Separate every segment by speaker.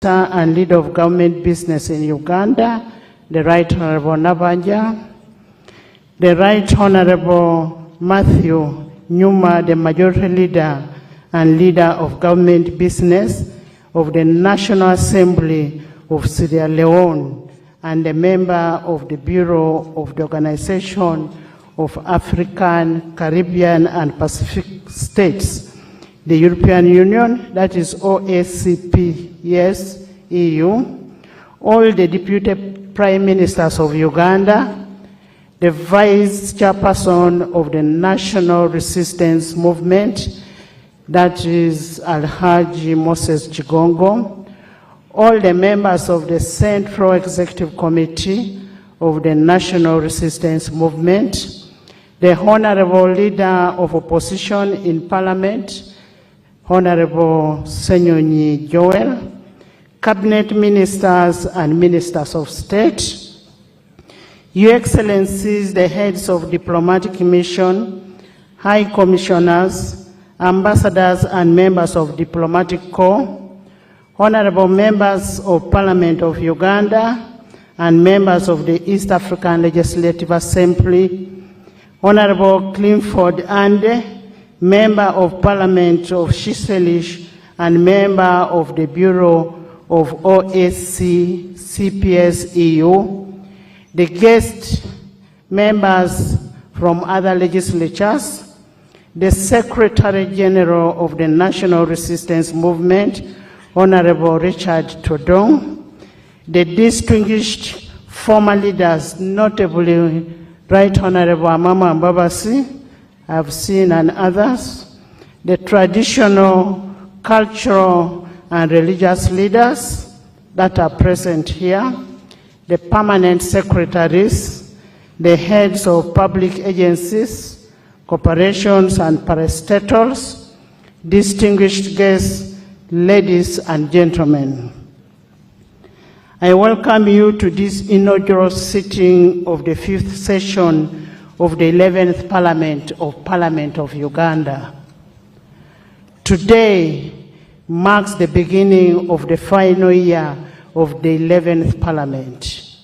Speaker 1: and leader of government business in Uganda, the Right Honorable Nabanja, the Right Honorable Matthew Nyuma, the Majority Leader and Leader of Government Business of the National Assembly of Sierra Leone, and a member of the Bureau of the Organization of African, Caribbean, and Pacific States, the European Union, that is OACP, yes, EU, all the Deputy Prime Ministers of Uganda, the Vice Chairperson of the National Resistance Movement, that is Alhaji Moses Chigongo, all the members of the Central Executive Committee of the National Resistance Movement, the Honorable Leader of Opposition in Parliament, Honorable Senyonyi Joel, Cabinet Ministers and Ministers of State, Your Excellencies, the heads of diplomatic mission, High Commissioners, Ambassadors and members of Diplomatic Corps, Honorable members of Parliament of Uganda and members of the East African Legislative Assembly, Honorable Clifford Ande, Member of Parliament of Seychelles and member of the Bureau of OSC CPS EU, the guest members from other legislatures, the Secretary General of the National Resistance Movement, Honorable Richard Todong, the distinguished former leaders, notably Right Honorable Amama Mbabasi, I've seen, and others, the traditional, cultural, and religious leaders that are present here, the permanent secretaries, the heads of public agencies, corporations, and parastatals, distinguished guests, ladies and gentlemen. I welcome you to this inaugural sitting of the 5th session of the 11th Parliament of Uganda. Today marks the beginning of the final year of the 11th Parliament.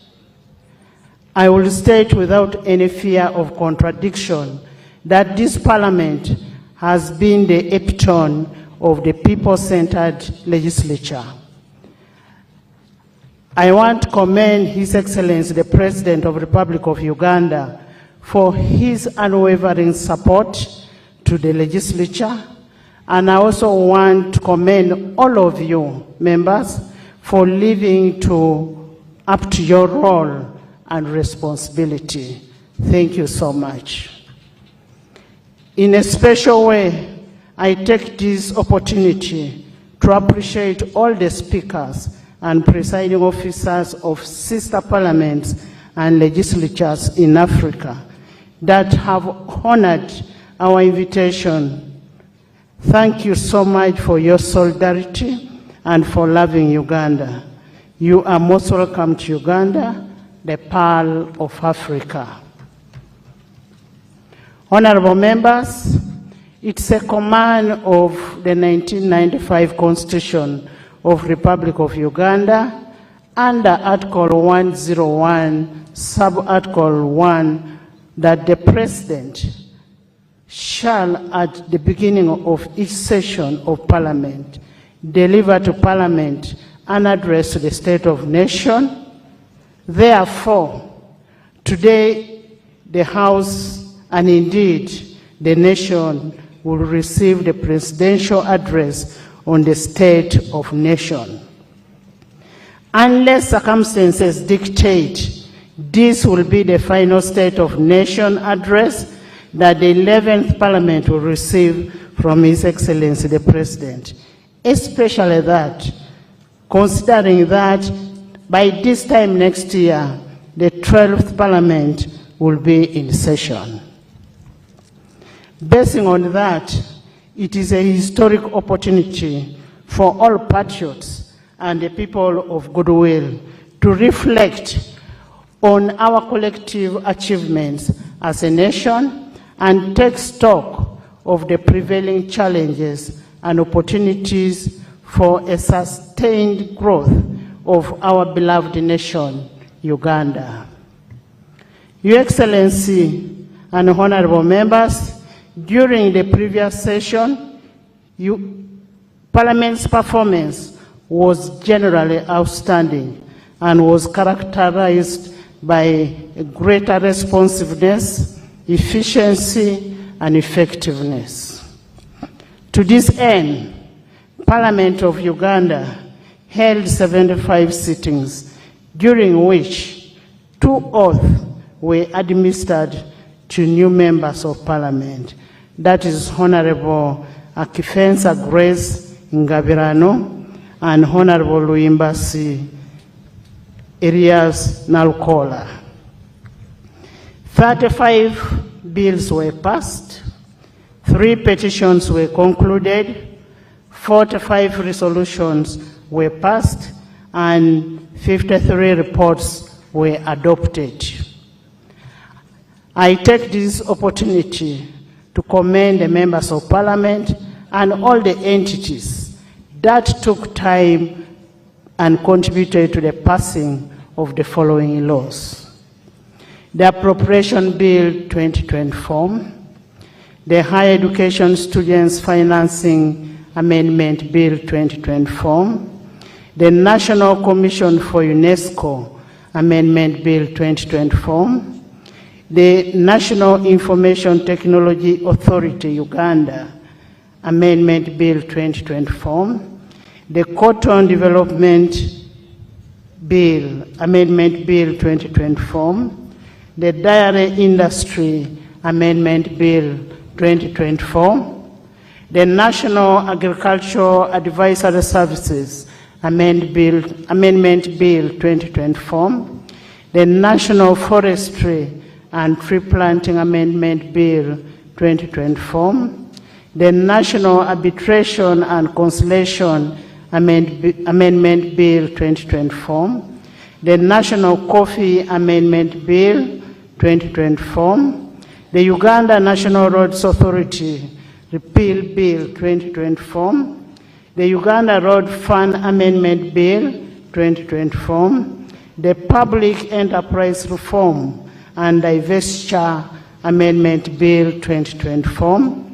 Speaker 1: I will state without any fear of contradiction that this Parliament has been the epitome of the people-centered legislature. I want to commend His Excellency, the President of the Republic of Uganda, for his unwavering support to the legislature. And I also want to commend all of you, members, for living up to your role and responsibility. Thank you so much. In a special way, I take this opportunity to appreciate all the speakers and presiding officers of sister parliaments and legislatures in Africa that have honored our invitation. Thank you so much for your solidarity and for loving Uganda. You are most welcome to Uganda, the Pearl of Africa. Honorable members, it's a command of the 1995 Constitution of Republic of Uganda under Article 101, Sub-Article 1, that the President shall, at the beginning of each session of Parliament, deliver to Parliament an address to the State of Nation. Therefore, today the House and indeed the nation will receive the presidential address on the State of Nation. Unless circumstances dictate, this will be the final State of Nation address that the 11th Parliament will receive from His Excellency the President. Especially that, considering that by this time next year, the 12th Parliament will be in session. Basing on that, it is a historic opportunity for all patriots and the people of goodwill to reflect on our collective achievements as a nation and take stock of the prevailing challenges and opportunities for a sustained growth of our beloved nation, Uganda. Your Excellency and honorable members, during the previous session, Parliament's performance was generally outstanding and was characterized by greater responsiveness, efficiency, and effectiveness. To this end, Parliament of Uganda held 75 sittings, during which 2 oaths were administered to new members of Parliament. That is Honorable Akifensa Grace Ngabirano and Honorable Luimbasi Elias Nalukola. 35 bills were passed, 3 petitions were concluded, 45 resolutions were passed, and 53 reports were adopted. I take this opportunity to commend the members of Parliament and all the entities that took time and contributed to the passing of the following laws: the Appropriation Bill 2024, the Higher Education Students Financing Amendment Bill 2024, the National Commission for UNESCO Amendment Bill 2024, the National Information Technology Authority Uganda Amendment Bill 2024, the Cotton Development Bill Amendment Bill 2024, the Dairy Industry Amendment Bill 2024, the National Agricultural Advisory Services Amendment Bill 2024, the National Forestry and Tree Planting Amendment Bill 2024, the National Arbitration and Conciliation Amendment Bill 2024, the National Coffee Amendment Bill 2024, the Uganda National Roads Authority Repeal Bill 2024, the Uganda Road Fund Amendment Bill 2024, the Public Enterprise Reform and Divestiture Amendment Bill 2024,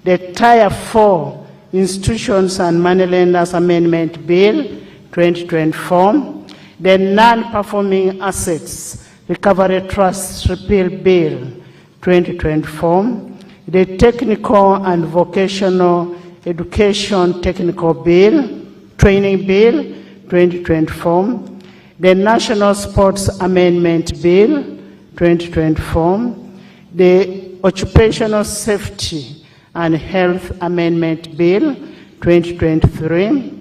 Speaker 1: the Tier 4 Institutions and Moneylenders Amendment Bill 2024, the Non-Performing Assets Recovery Trust Repeal Bill 2024, the Technical and Vocational Education Technical Bill, Training Bill 2024, the National Sports Amendment Bill 2024, the Occupational Safety and Health Amendment Bill 2023,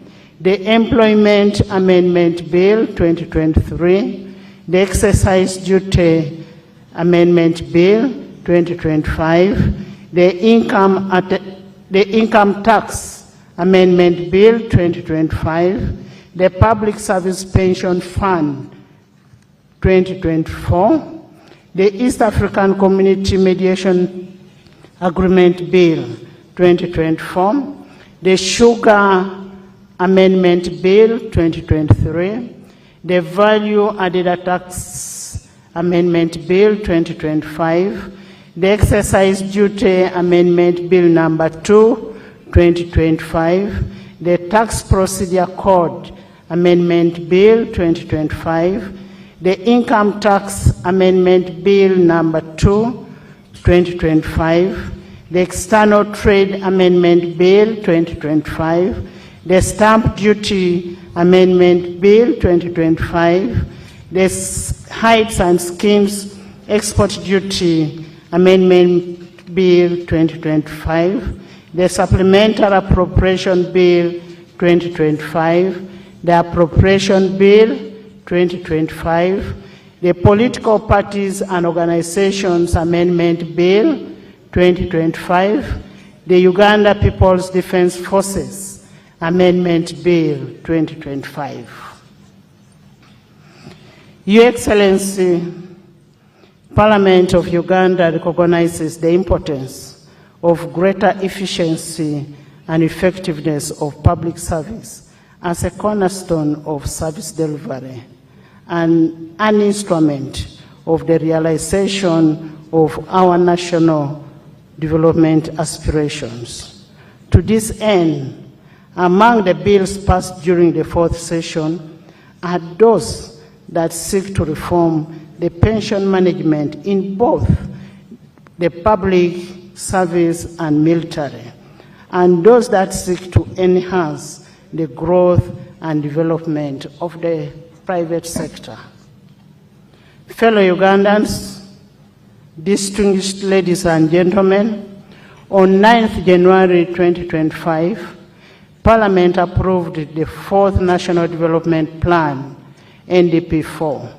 Speaker 1: the Employment Amendment Bill 2023, the Exercise Duty Amendment Bill 2025, the Income Tax Amendment Bill 2025, the Public Service Pension Fund 2024, the East African Community Mediation Agreement Bill 2024, the Sugar Amendment Bill 2023, the Value Added Tax Amendment Bill 2025, the Exercise Duty Amendment Bill number 2, 2025, the Tax Procedure Code Amendment Bill 2025, the Income Tax Amendment Bill number 2, 2025, the External Trade Amendment Bill 2025, the Stamp Duty Amendment Bill 2025, the Heights and Schemes Export Duty Amendment Bill 2025, the Supplementary Appropriation Bill 2025, the Appropriation Bill 2025, the Political Parties and Organizations Amendment Bill 2025, the Uganda People's Defense Forces Amendment Bill 2025. Your Excellency, Parliament of Uganda recognizes the importance of greater efficiency and effectiveness of public service as a cornerstone of service delivery and an instrument of the realization of our national development aspirations. To this end, among the bills passed during the fourth session are those that seek to reform the pension management in both the public service and military, and those that seek to enhance the growth and development of the private sector. Fellow Ugandans, distinguished ladies and gentlemen, on 9th January 2025, Parliament approved the fourth National Development Plan, NDP4,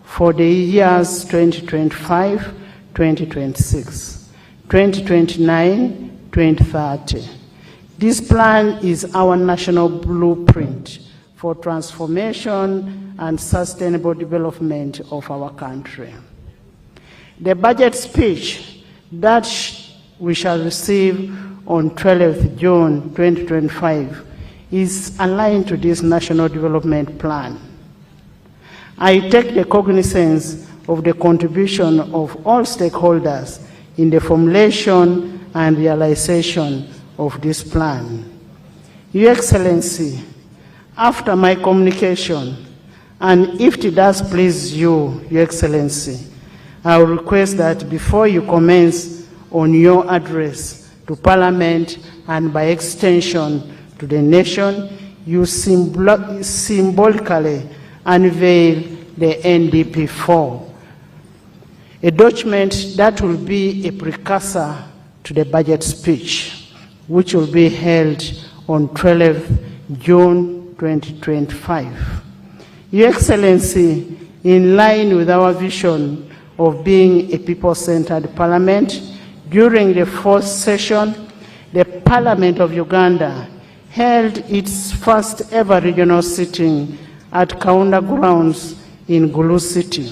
Speaker 1: for the years 2025, 2026, 2029, 2030. This plan is our national blueprint for transformation and sustainable development of our country. The budget speech that we shall receive on 12th June 2025 is aligned to this National Development Plan. I take the cognizance of the contribution of all stakeholders in the formulation and realization of this plan. Your Excellency, after my communication, and if it does please you, Your Excellency, I will request that before you commence on your address to Parliament and by extension to the nation, you symbolically unveil the NDP4, a document that will be a precursor to the budget speech, which will be held on 12th June 2025. Your Excellency, in line with our vision of being a people-centered parliament, during the fourth session, the Parliament of Uganda held its first ever regional sitting at Kaunda Grounds in Gulu City.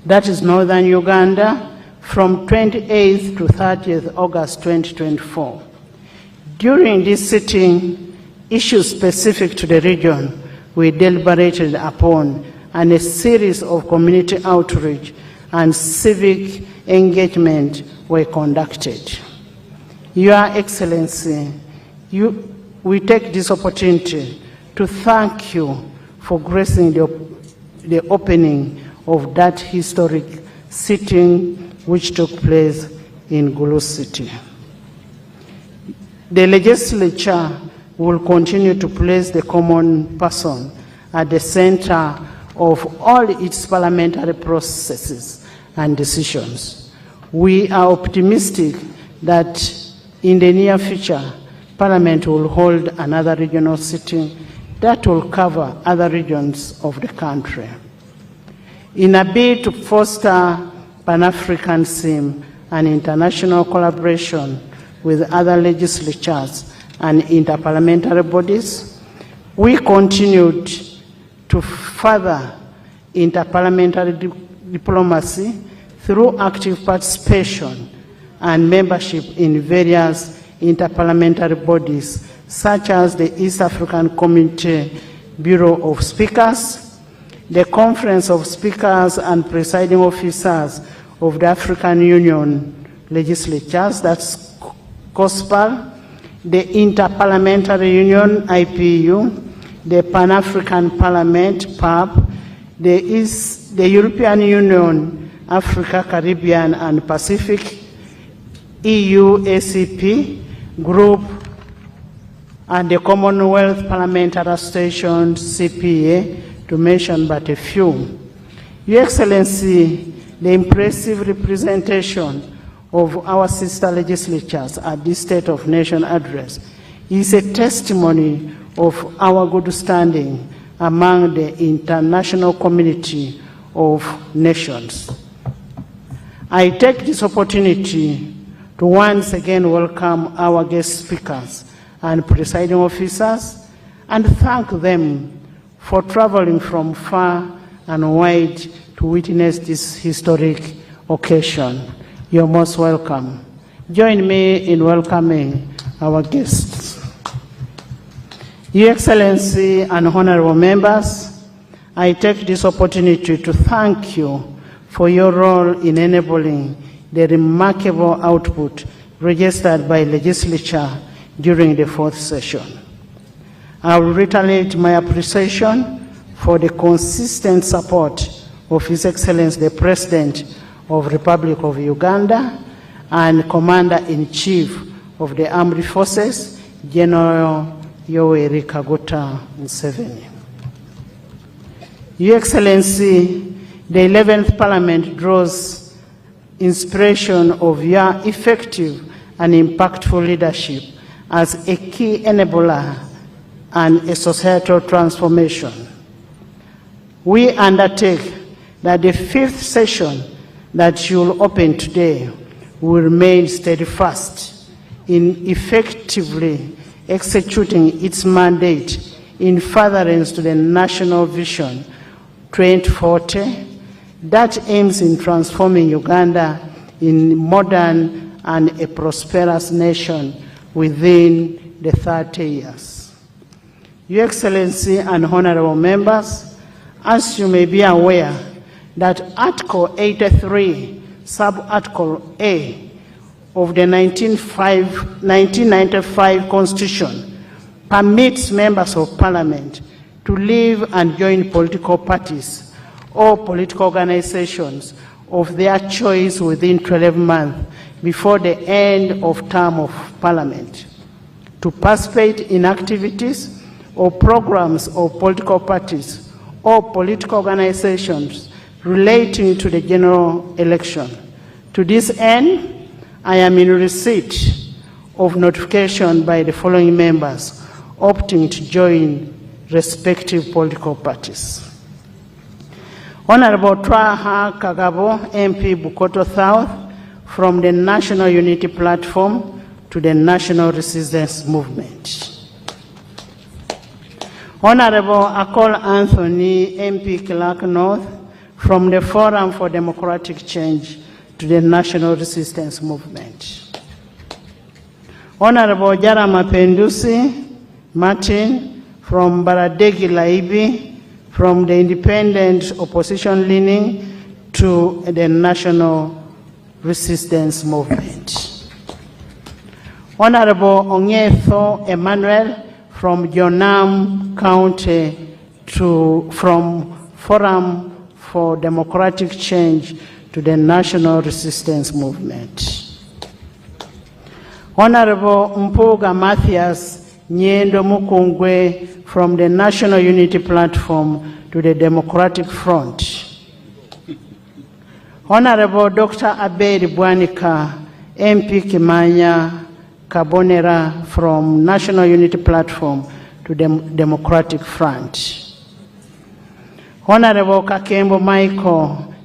Speaker 1: That is northern Uganda, from 28th to 30th August 2024. During this sitting, issues specific to the region were deliberated upon, and a series of community outreach and civic engagement were conducted. Your Excellency, we take this opportunity to thank you for gracing the opening of that historic sitting which took place in Gulu City. The legislature will continue to place the common person at the center of all its parliamentary processes and decisions. We are optimistic that in the near future, Parliament will hold another regional sitting that will cover other regions of the country. In a bid to foster Pan-Africanism and international collaboration with other legislatures and interparliamentary bodies, we continued to further interparliamentary diplomacy through active participation and membership in various interparliamentary bodies, such as the East African Community Bureau of Speakers, the Conference of Speakers and Presiding Officers of the African Union Legislatures, that's COSPAL, the Interparliamentary Union, IPU, the Pan-African Parliament, PAP, the European Union, Africa, Caribbean, and Pacific, EU, ACP, Group, and the Commonwealth Parliamentary Association, CPA, to mention but a few. Your Excellency, the impressive representation of our sister legislatures at this State of Nation address is a testimony of our good standing among the international community of nations. I take this opportunity to once again welcome our guest speakers and presiding officers and thank them for traveling from far and wide to witness this historic occasion. You're most welcome. Join me in welcoming our guests. Your Excellency and honorable members, I take this opportunity to thank you for your role in enabling the remarkable output registered by legislature during the fourth session. I will reiterate my appreciation for the consistent support of His Excellency the President of the Republic of Uganda and Commander-in-Chief of the Armed Forces, General Yoweri Kaguta Museveni. Your Excellency, the 11th Parliament draws inspiration of your effective and impactful leadership as a key enabler and a societal transformation. We undertake that the fifth session that you will open today will remain steadfast in effectively executing its mandate in furtherance to the National Vision 2040 that aims in transforming Uganda in modern and a prosperous nation within the 30 years. Your Excellency and honorable members, as you may be aware that Article 83, Sub-Article A of the 1995 Constitution permits members of Parliament to leave and join political parties or political organizations of their choice within 12 months before the end of term of Parliament, to participate in activities or programs of political parties or political organizations relating to the general election. To this end, I am in receipt of notification by the following members opting to join respective political parties. Honorable Twaha Kagabo, MP Bukoto South, from the National Unity Platform to the National Resistance Movement. Honorable Akol Anthony, MP Clark North, from the Forum for Democratic Change to the National Resistance Movement. Honorable Jarama Pendusi Martin, from Baradegi Laibi, from the Independent Opposition Leaning to the National Resistance Movement. Honorable Ongetho Emmanuel, from Jonam County from Forum for Democratic Change to the National Resistance Movement. Honorable Mpuga Matthias Nyendo Mukungwe, from the National Unity Platform to the Democratic Front. Honorable Dr. Abed Bwanika, MP Kimanya Kabonera, from National Unity Platform to the Democratic Front. Honorable Kakembo Michael,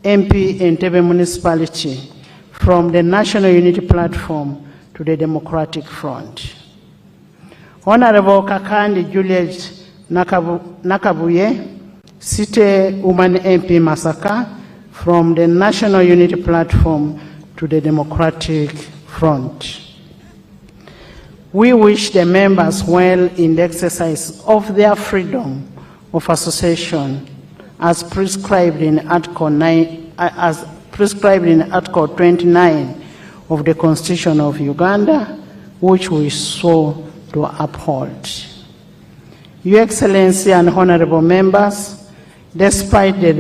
Speaker 1: MP Entebbe Municipality, from the National Unity Platform to the Democratic Front. Honorable Kakandi Juliet Nakabuye, City Woman MP Masaka, from the National Unity Platform to the Democratic Front. We wish the members well in the exercise of their freedom of association as prescribed in Article 29 of the Constitution of Uganda, which we swore to uphold. Your Excellency and honorable members, despite the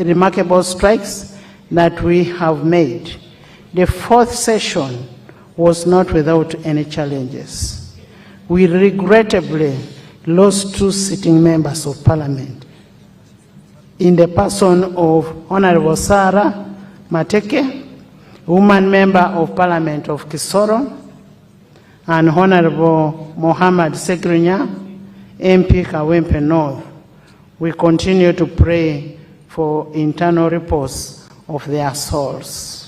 Speaker 1: remarkable strides that we have made, the fourth session was not without any challenges. We regrettably lost 2 sitting members of Parliament in the person of Honorable Sarah Mateke, woman member of Parliament of Kisoro, and Honorable Mohammed Segrinya, MP Kawempe North. We continue to pray for internal repose of their souls.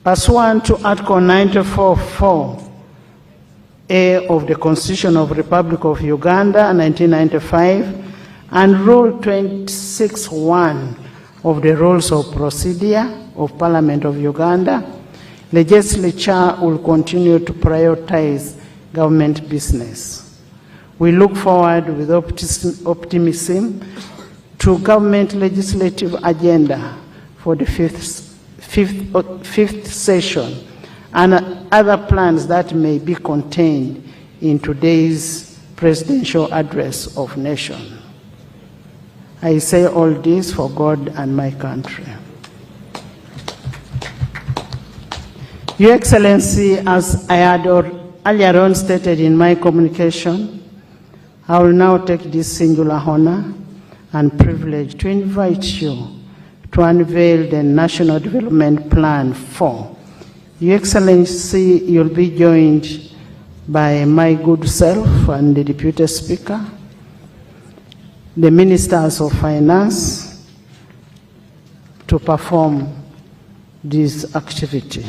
Speaker 1: Pursuant to Article 94(4)A of the Constitution of the Republic of Uganda, 1995, and Rule 26(1) of the Rules of Procedure of Parliament of Uganda, legislature will continue to prioritize government business. We look forward with optimism to government legislative agenda for the fifth session and other plans that may be contained in today's presidential address of nation. I say all this for God and my country. Your Excellency, as I had earlier on stated in my communication, I will now take this singular honor and privilege to invite you to unveil the National Development Plan 4. Your Excellency, you'll be joined by my good self and the Deputy Speaker, the Ministers of Finance, to perform this activity.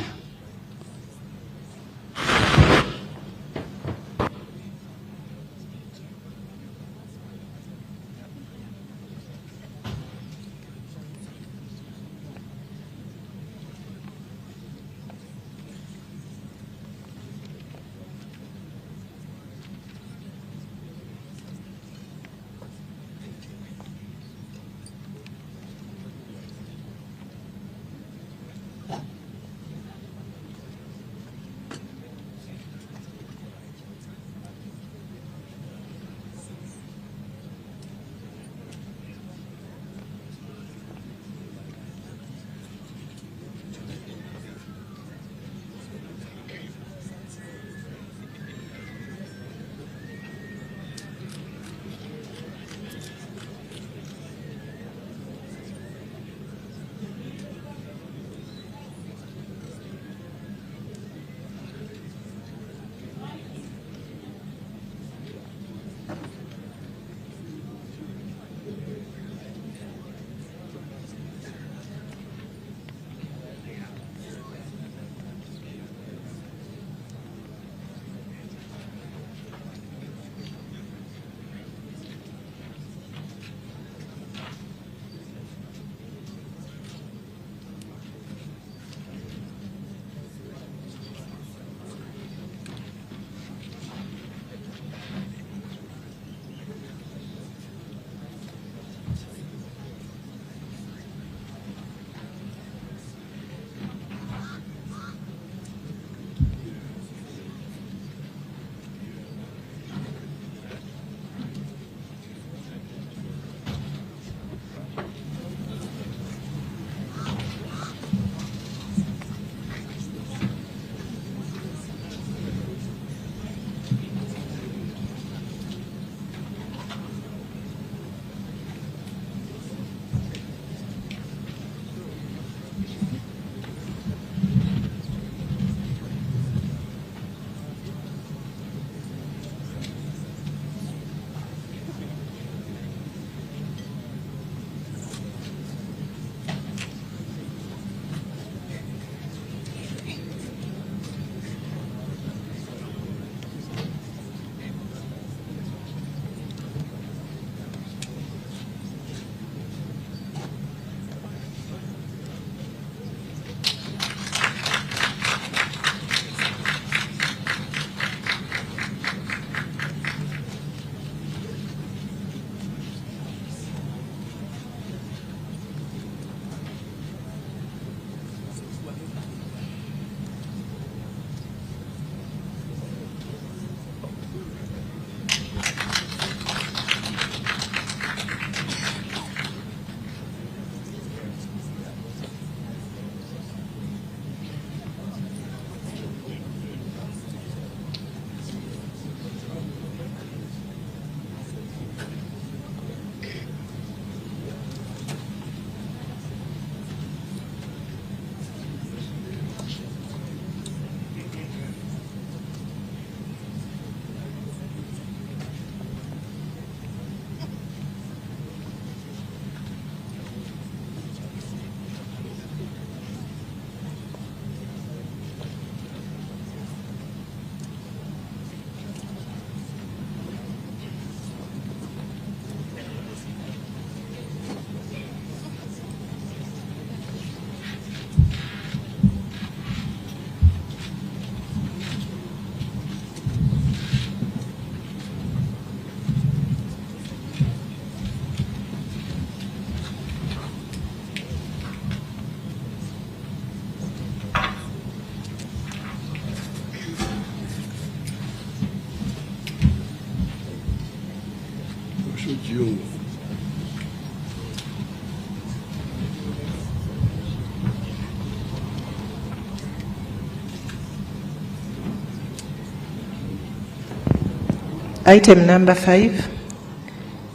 Speaker 2: Item number 5,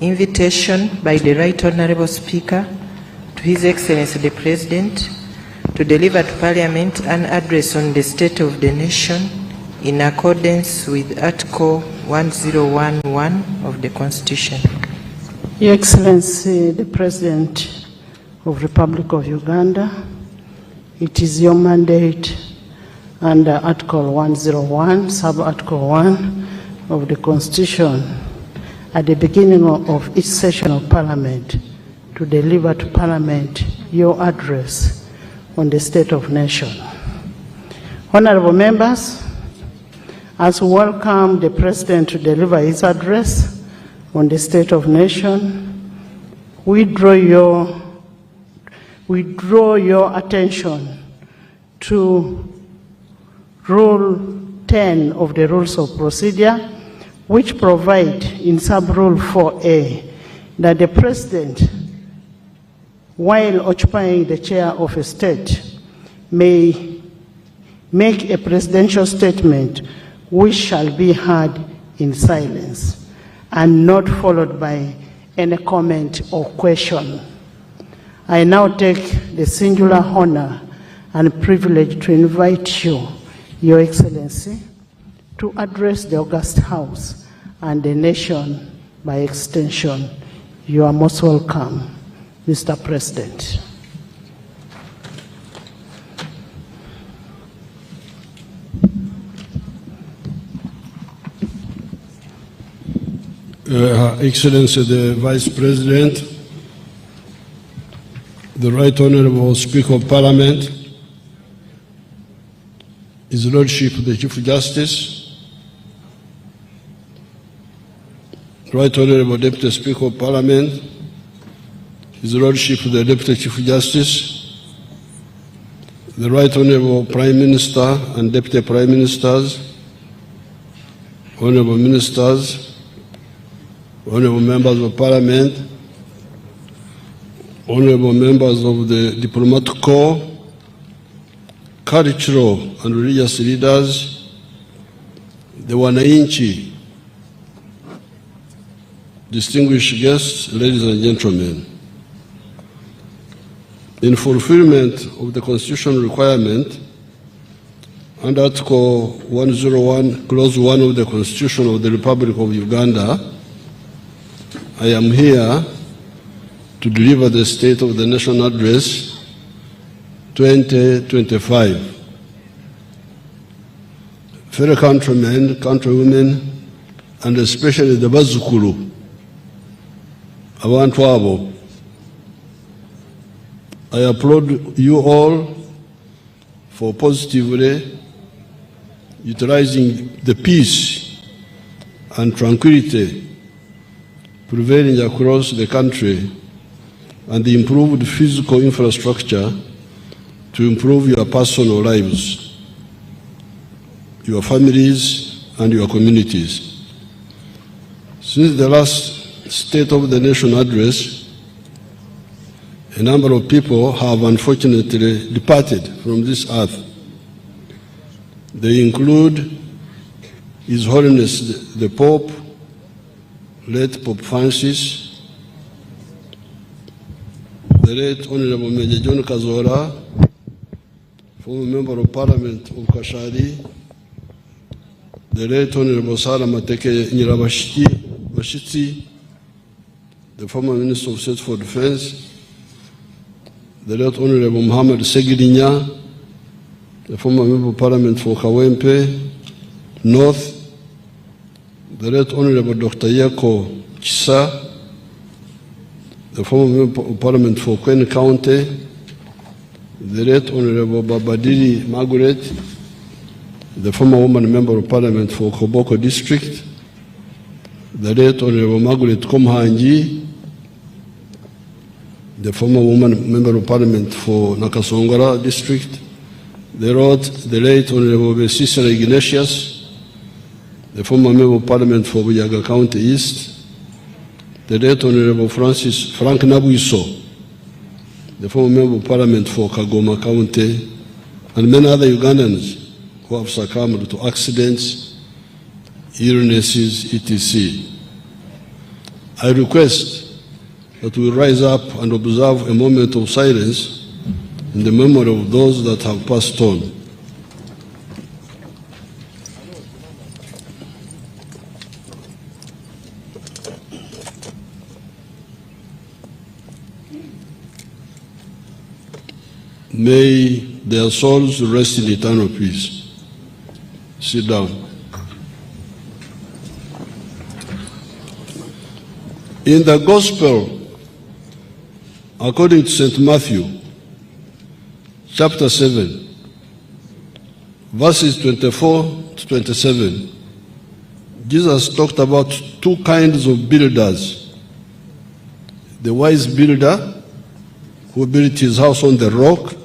Speaker 2: invitation by the Right Honourable Speaker to His Excellency the President to deliver to Parliament an address on the state of the nation in accordance with Article 1011 of the Constitution.
Speaker 1: Your Excellency the President of the Republic of Uganda, it is your mandate under Article 101, Sub-Article 1 of the Constitution at the beginning of each session of Parliament to deliver to Parliament your address on the state of nation. Honorable members, as we welcome the President to deliver his address on the state of nation, we draw your attention to Rule 10 of the Rules of Procedure, which provide in Sub-Rule 4A that the President, while occupying the chair of a state, may make a presidential statement which shall be heard in silence and not followed by any comment or question. I now take the singular honor and privilege to invite you, Your Excellency, to address the August House and the nation by extension. You are most welcome, Mr. President.
Speaker 3: Her Excellency the Vice President, the Right Honourable Speaker of Parliament, His Lordship the Chief Justice, Right Honourable Deputy Speaker of Parliament, His Lordship the Deputy Chief Justice, the Right Honourable Prime Minister and Deputy Prime Ministers, Honourable Ministers, Honourable Members of Parliament, Honourable Members of the Diplomatic Corps, cultural and religious leaders, the Wananchi, distinguished guests, ladies and gentlemen. In fulfillment of the constitutional requirement under Article 101, Clause 1 of the Constitution of the Republic of Uganda, I am here to deliver the State of the Nation Address 2025. Fellow countrymen, countrywomen, and especially the Bazukulu, abantu abo, I applaud you all for positively utilizing the peace and tranquility prevailing across the country and the improved physical infrastructure to improve your personal lives, your families, and your communities. Since the last State of the Nation address, a number of people have unfortunately departed from this earth. They include His Holiness the Pope, late Pope Francis, the late Honorable Major John Kazora, former Member of Parliament of Kashari, the late Honorable Sarah Mateke Nyirabashiti, the former Minister of State for Defense, the late Honorable Muhammad Segirinya, the former Member of Parliament for Kawempe North, the late Honorable Dr. Yako Chisa, the former Member of Parliament for Queen County, the late Honorable Babadiri Margaret, the former woman Member of Parliament for Koboko District, the late Honorable Margaret Komhanji, the former woman Member of Parliament for Nakasongora District, the late Honorable Cicero Ignatius, the former Member of Parliament for Bujaga County East, the Late Honorable Frank Nabuiso, the former Member of Parliament for Kagoma County, and many other Ugandans who have succumbed to accidents, illnesses, etc. I request that we rise up and observe a moment of silence in the memory of those that have passed on. May their souls rest in eternal peace. Sit down. In the Gospel, according to St. Matthew, chapter 7, verses 24 to 27, Jesus talked about two kinds of builders. The wise builder, who built his house on the rock,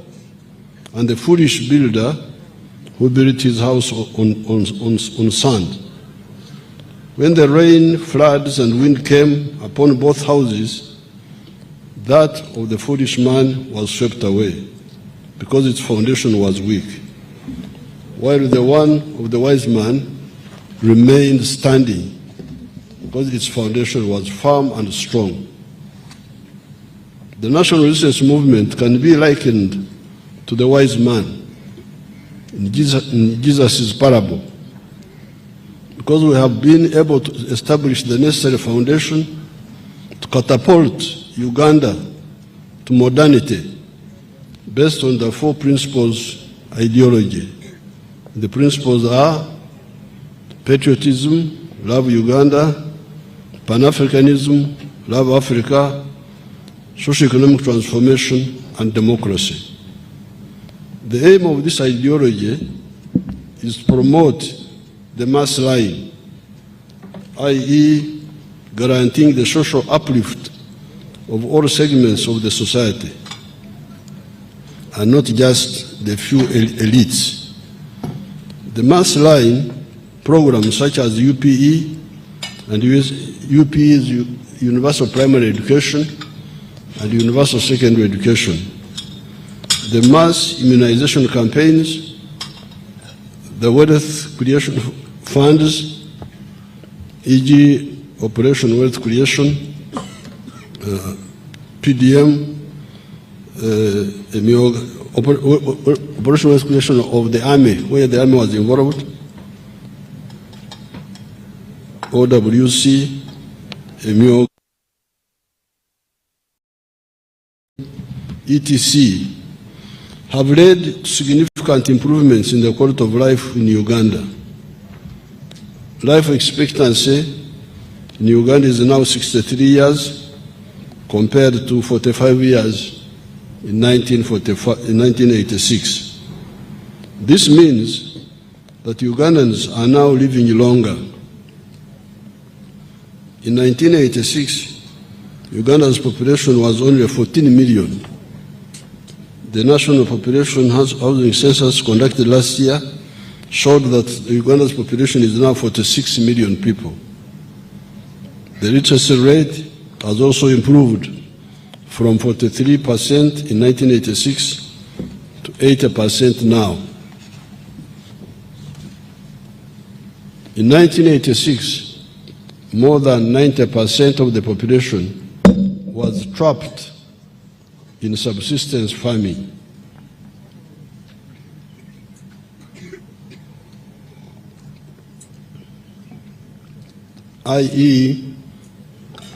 Speaker 3: and the foolish builder, who built his house on sand. When the rain, floods, and wind came upon both houses, that of the foolish man was swept away, because its foundation was weak, while the one of the wise man remained standing, because its foundation was firm and strong. The national resistance movement can be likened to the wise man in Jesus' parable, because we have been able to establish the necessary foundation to catapult Uganda to modernity based on the four principles ideology. The principles are patriotism, love Uganda; Pan-Africanism, love Africa; socio-economic transformation, and democracy. The aim of this ideology is to promote the mass line, i.e., guaranteeing the social uplift of all segments of the society, and not just the few elites. The mass line programs such as UPE and UPE's Universal Primary Education and Universal Secondary Education, the mass immunization campaigns, the wealth creation funds, e.g. Operation Wealth Creation, PDM, Operation Wealth Creation of the Army, where the Army was involved, OWC, EMIOG, etc., have led to significant improvements in the quality of life in Uganda. Life expectancy in Uganda is now 63 years compared to 45 years in 1986. This means that Ugandans are now living longer. In 1986, Uganda's population was only 14 million. The national population housing census conducted last year showed that Uganda's population is now 46 million people. The literacy rate has also improved from 43% in 1986 to 80% now. In 1986, more than 90% of the population was trapped in subsistence farming. i.e.,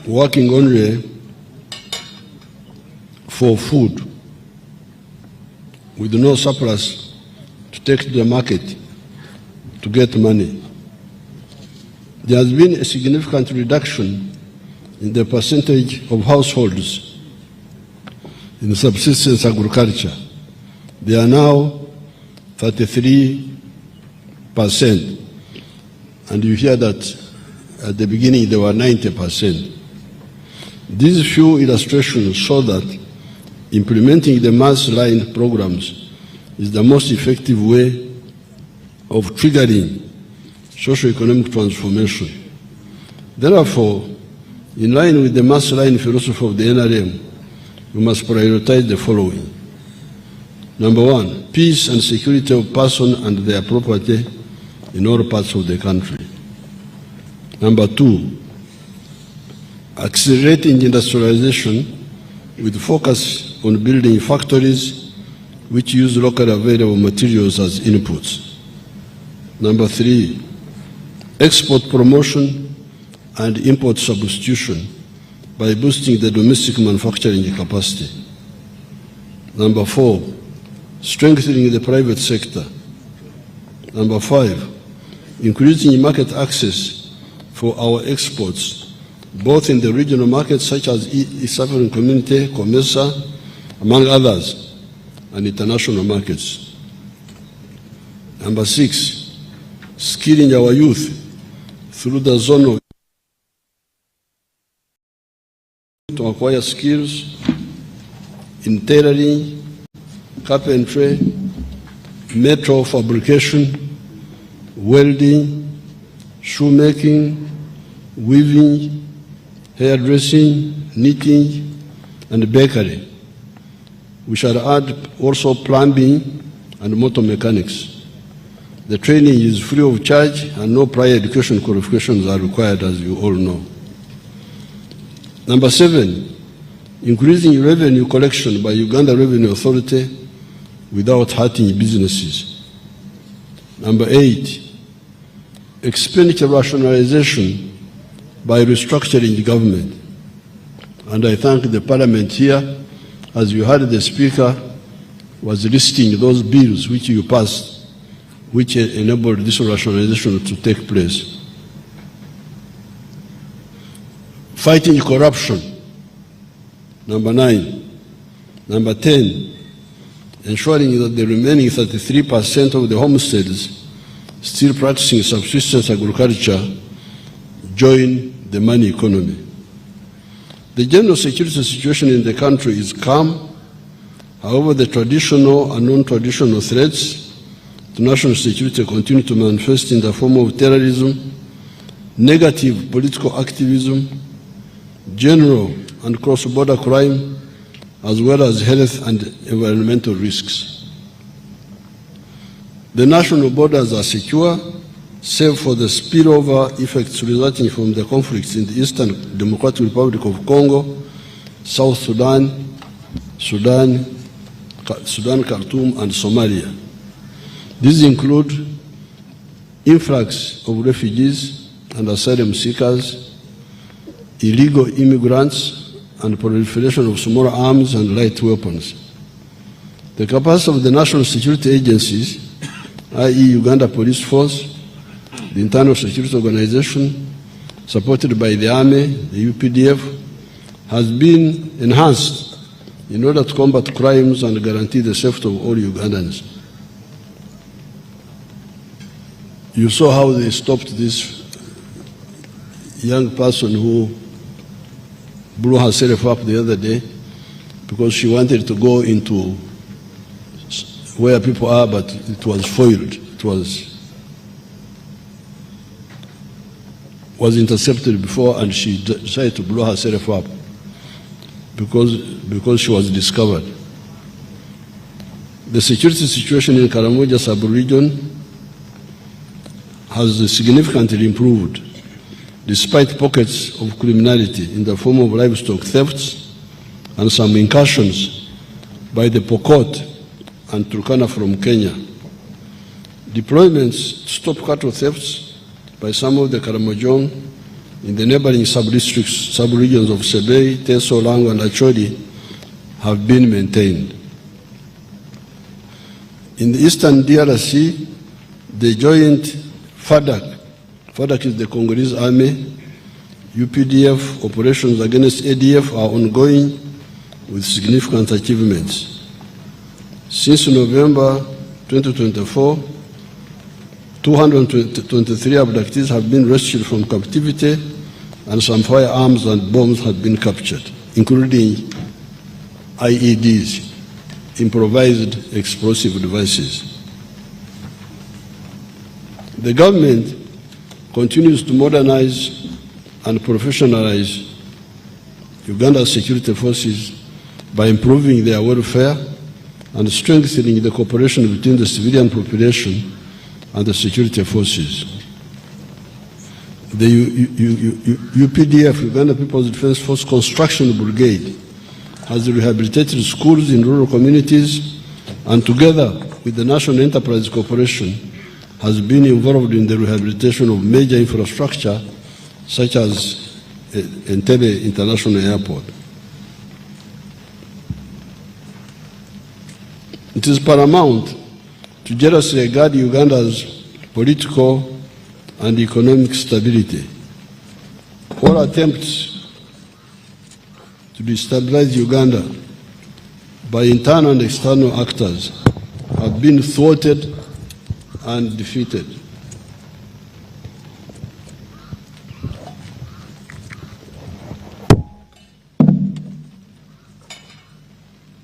Speaker 3: working only for food with no surplus to take to the market to get money. There has been a significant reduction in the percentage of households in subsistence agriculture. They are now 33%, and you hear that at the beginning they were 90%. These few illustrations show that implementing the mass line programs is the most effective way of triggering socio-economic transformation. Therefore, In line with the mass line philosophy of the NRM, we must prioritize the following. Number one, peace and security of person and their property in all parts of the country. Number two, accelerating industrialization with focus on building factories which use locally available materials as inputs. Number three, export promotion and import substitution by boosting the domestic manufacturing capacity. Number four, strengthening the private sector. Number five, increasing market access for our exports, both in the regional markets such as East African Community, COMESA, among others, and international markets. Number six, skilling our youth through the zone of to acquire skills in tailoring, carpentry, metal fabrication, welding, shoemaking, weaving, hairdressing, knitting, and bakery. We shall add also plumbing and motor mechanics. The training is free of charge and no prior education qualifications are required, as you all know. Number seven, increasing revenue collection by Uganda Revenue Authority without hurting businesses. Number eight, expenditure rationalization by restructuring government. And I thank the Parliament here, as you heard the Speaker was listing those bills which you passed, which enabled this rationalization to take place. Fighting corruption, number 9. Number 10, ensuring that the remaining 33% of the homesteads still practicing subsistence agriculture join the money economy. The general security situation in the country is calm. However, the traditional and non-traditional threats to national security continue to manifest in the form of terrorism, negative political activism, general and cross-border crime, as well as health and environmental risks. The national borders are secure, save for the spillover effects resulting from the conflicts in the Eastern Democratic Republic of Congo, South Sudan, Sudan, Khartoum, and Somalia. These include influx of refugees and asylum seekers, illegal immigrants, and proliferation of small arms and light weapons. The capacity of the national security agencies, i.e. Uganda Police Force, the Internal Security Organization, supported by the Army, the UPDF, has been enhanced in order to combat crimes and guarantee the safety of all Ugandans. You saw how they stopped this young person who blew herself up the other day because she wanted to go into where people are, but it was foiled. It was intercepted before, and she decided to blow herself up because she was discovered. The security situation in Karamoja sub-region has significantly improved, despite pockets of criminality in the form of livestock thefts and some incursions by the Pokot and Turkana from Kenya. Deployments to stop cattle thefts by some of the Karamojong in the neighboring sub-districts, sub-regions of Sebei, Teso, Lango, and Acholi have been maintained. In the eastern DRC, the joint FADAC is the Congolese army, UPDF operations against ADF are ongoing with significant achievements. Since November 2024, 223 abductees have been rescued from captivity and some firearms and bombs have been captured, including IEDs, improvised explosive devices. The government continues to modernize and professionalize Uganda's security forces by improving their welfare and strengthening the cooperation between the civilian population and the security forces. The UPDF, Uganda People's Defense Force Construction Brigade, has rehabilitated schools in rural communities and together with the National Enterprise Corporation has been involved in the rehabilitation of major infrastructure such as Entebbe International Airport. It is paramount to jealously guard Uganda's political and economic stability. All attempts to destabilize Uganda by internal and external actors have been thwarted and defeated.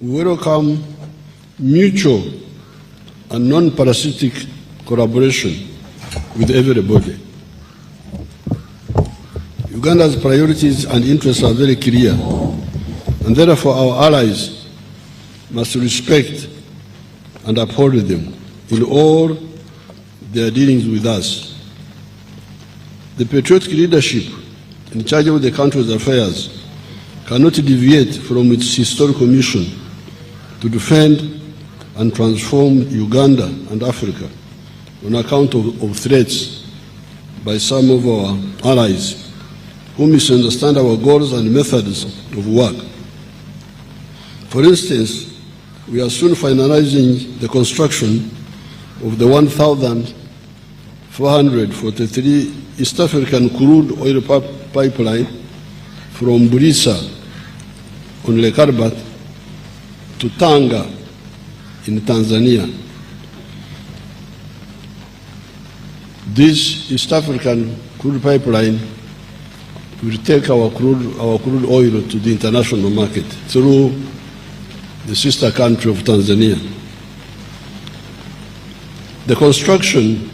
Speaker 3: We welcome mutual and non-parasitic collaboration with everybody. Uganda's priorities and interests are very clear, and therefore our allies must respect and uphold them in all their dealings with us. The patriotic leadership in charge of the country's affairs cannot deviate from its historical mission to defend and transform Uganda and Africa on account of threats by some of our allies who misunderstand our goals and methods of work. For instance, we are soon finalizing the construction of the 1,443 East African crude oil pipeline from Burisa on Lake Albert to Tanga in Tanzania. This East African crude pipeline will take our crude oil to the international market through the sister country of Tanzania. The construction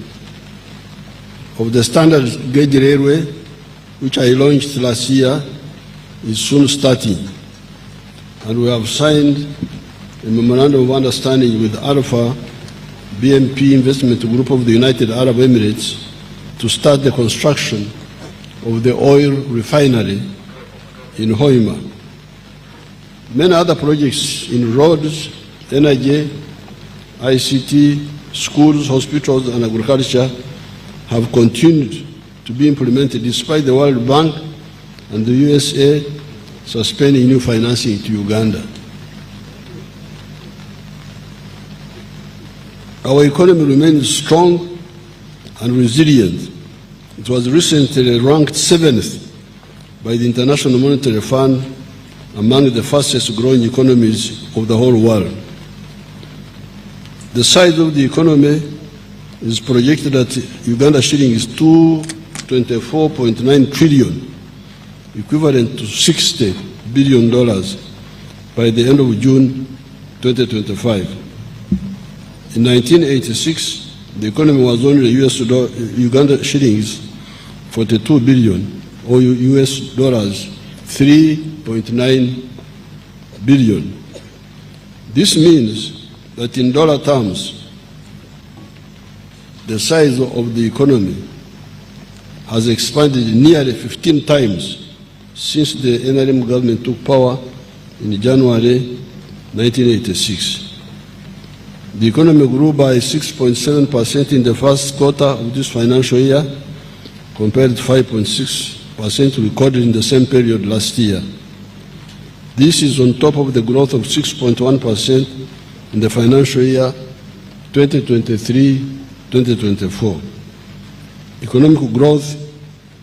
Speaker 3: of the standard gauge railway, which I launched last year, is soon starting, and we have signed a memorandum of understanding with Alpha BMP Investment Group of the United Arab Emirates to start the construction of the oil refinery in Hoima. Many other projects in roads, energy, ICT, schools, hospitals, and agriculture have continued to be implemented despite the World Bank and the USA suspending new financing to Uganda. Our economy remains strong and resilient. It was recently ranked 7th by the International Monetary Fund among the fastest growing economies of the whole world. The size of the economy is projected at Uganda shillings $224.9 trillion, equivalent to $60 billion by the end of June 2025. In 1986, the economy was only Uganda shillings 42 billion, or US dollars 3.9 billion. This means that in dollar terms, the size of the economy has expanded nearly 15 times since the NRM government took power in January 1986. The economy grew by 6.7% in the first quarter of this financial year, compared to 5.6% recorded in the same period last year. This is on top of the growth of 6.1% in the financial year 2023-2024. Economic growth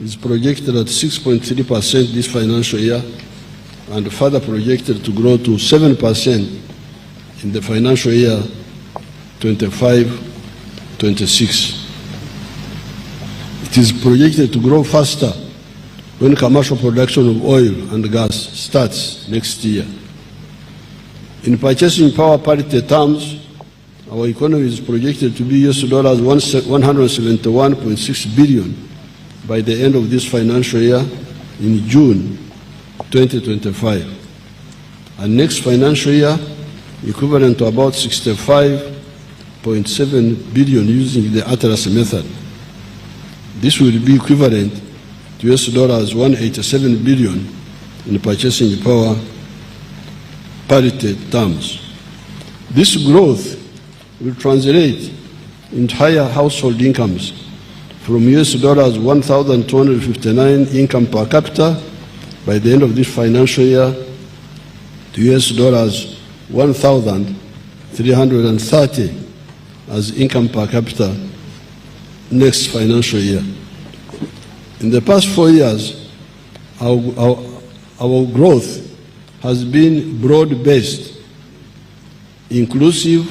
Speaker 3: is projected at 6.3% this financial year and further projected to grow to 7% in the financial year 25-26. It is projected to grow faster when commercial production of oil and gas starts next year. In purchasing power parity terms, our economy is projected to be US dollars $171.6 billion by the end of this financial year in June 2025. And next financial year, equivalent to about 65.7 billion using the Atlas method. This will be equivalent to $187 billion in purchasing power parity terms. This growth will translate into higher household incomes from $1,259 income per capita by the end of this financial year to $1,330 as income per capita next financial year. In the past 4 years, our growth has been broad-based, inclusive,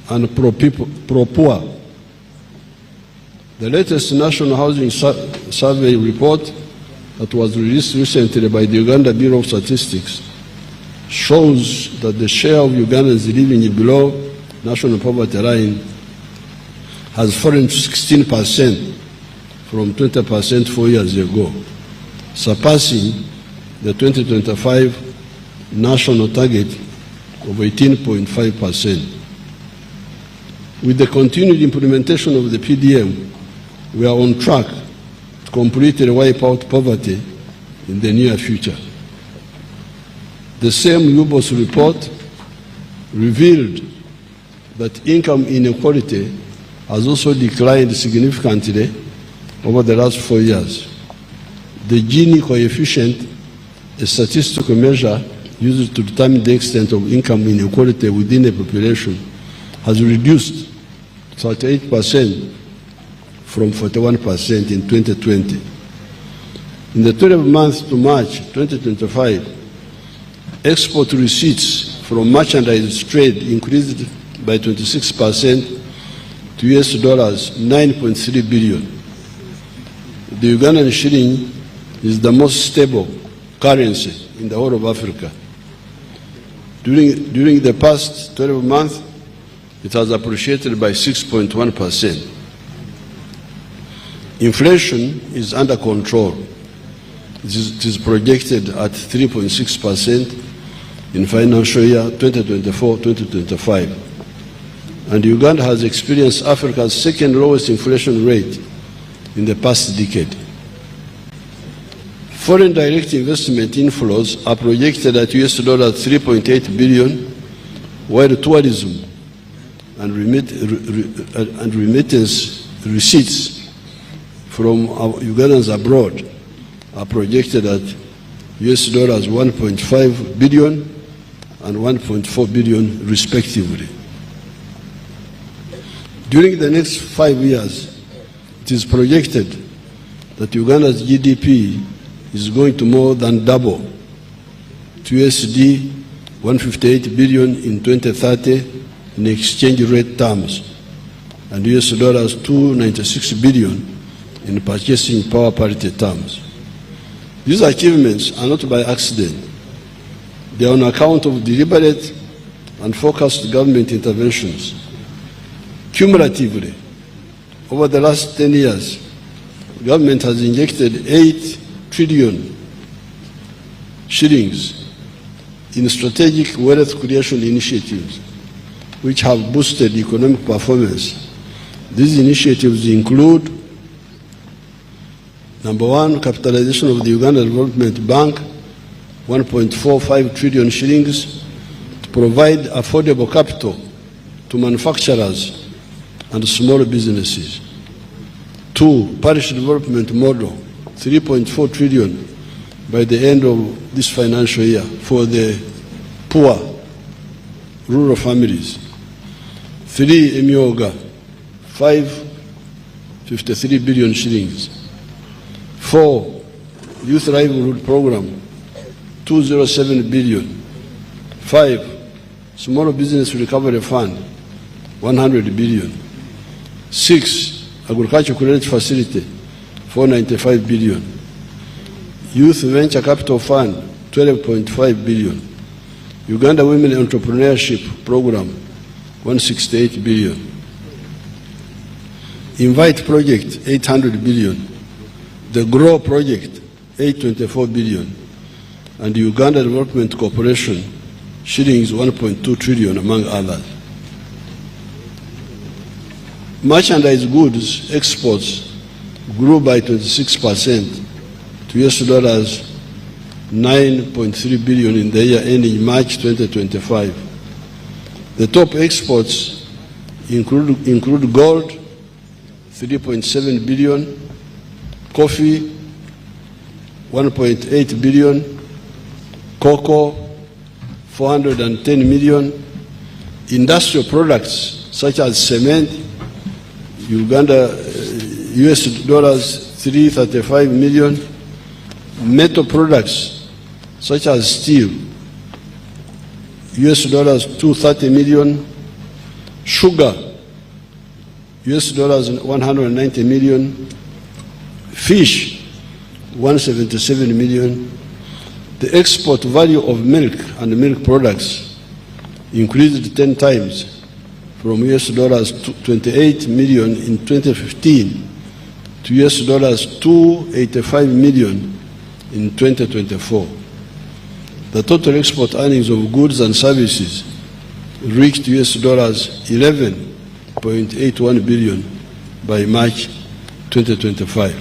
Speaker 3: and pro-poor. The latest National Housing Survey report that was released recently by the Uganda Bureau of Statistics shows that the share of Ugandans living below national poverty line has fallen to 16% from 20% 4 years ago, surpassing the 2025 national target of 18.5%. With the continued implementation of the PDM, we are on track to completely wipe out poverty in the near future. The same UBOS report revealed that income inequality has also declined significantly over the last 4 years. The Gini coefficient, a statistical measure used to determine the extent of income inequality within a population, has reduced 38% from 41% in 2020. In the 12 months to March 2025, export receipts from merchandise trade increased by 26% to $9.3 billion. The Ugandan shilling is the most stable currency in the whole of Africa. During the past 12 months, it has appreciated by 6.1%. Inflation is under control. It is projected at 3.6% in financial year 2024-2025. And Uganda has experienced Africa's second lowest inflation rate in the past decade. Foreign direct investment inflows are projected at $3.8 billion, while tourism and remittance receipts from Ugandans abroad are projected at $1.5 billion and $1.4 billion respectively. During the next 5 years, it is projected that Uganda's GDP is going to more than double to $158 billion in 2030 in exchange rate terms and $296 billion in purchasing power parity terms. These achievements are not by accident. They are on account of deliberate and focused government interventions. Cumulatively, over the last 10 years, government has injected 8 trillion shillings in strategic wealth creation initiatives, which have boosted economic performance. These initiatives include: number one, capitalization of the Uganda Development Bank, 1.45 trillion shillings, to provide affordable capital to manufacturers and small businesses. 2, parish development model, 3.4 trillion by the end of this financial year for the poor rural families. 3, Emyoga, 553 billion shillings. 4, Youth Livelihood Program, 207 billion. 5, Small Business Recovery Fund, 100 billion. 6, Agriculture Credit Facility, 495 billion. Youth Venture Capital Fund, 12.5 billion. Uganda Women Entrepreneurship Program, 168 billion. Invite Project, 800 billion. The Grow Project, 824 billion. and Uganda Development Corporation, shillings 1.2 trillion, among others. Merchandise goods exports grew by 26% to US $9.3 billion in the year ending March 2025. The top exports include gold, 3.7 billion, coffee, 1.8 billion, cocoa, 410 million, industrial products such as cement, US $335 million, metal products such as steel, US $230 million, sugar, US $190 million, fish, 177 million. The export value of milk and milk products increased 10 times from US $28 million in 2015 to US $285 million in 2024. The total export earnings of goods and services reached US $11.81 billion by March 2025.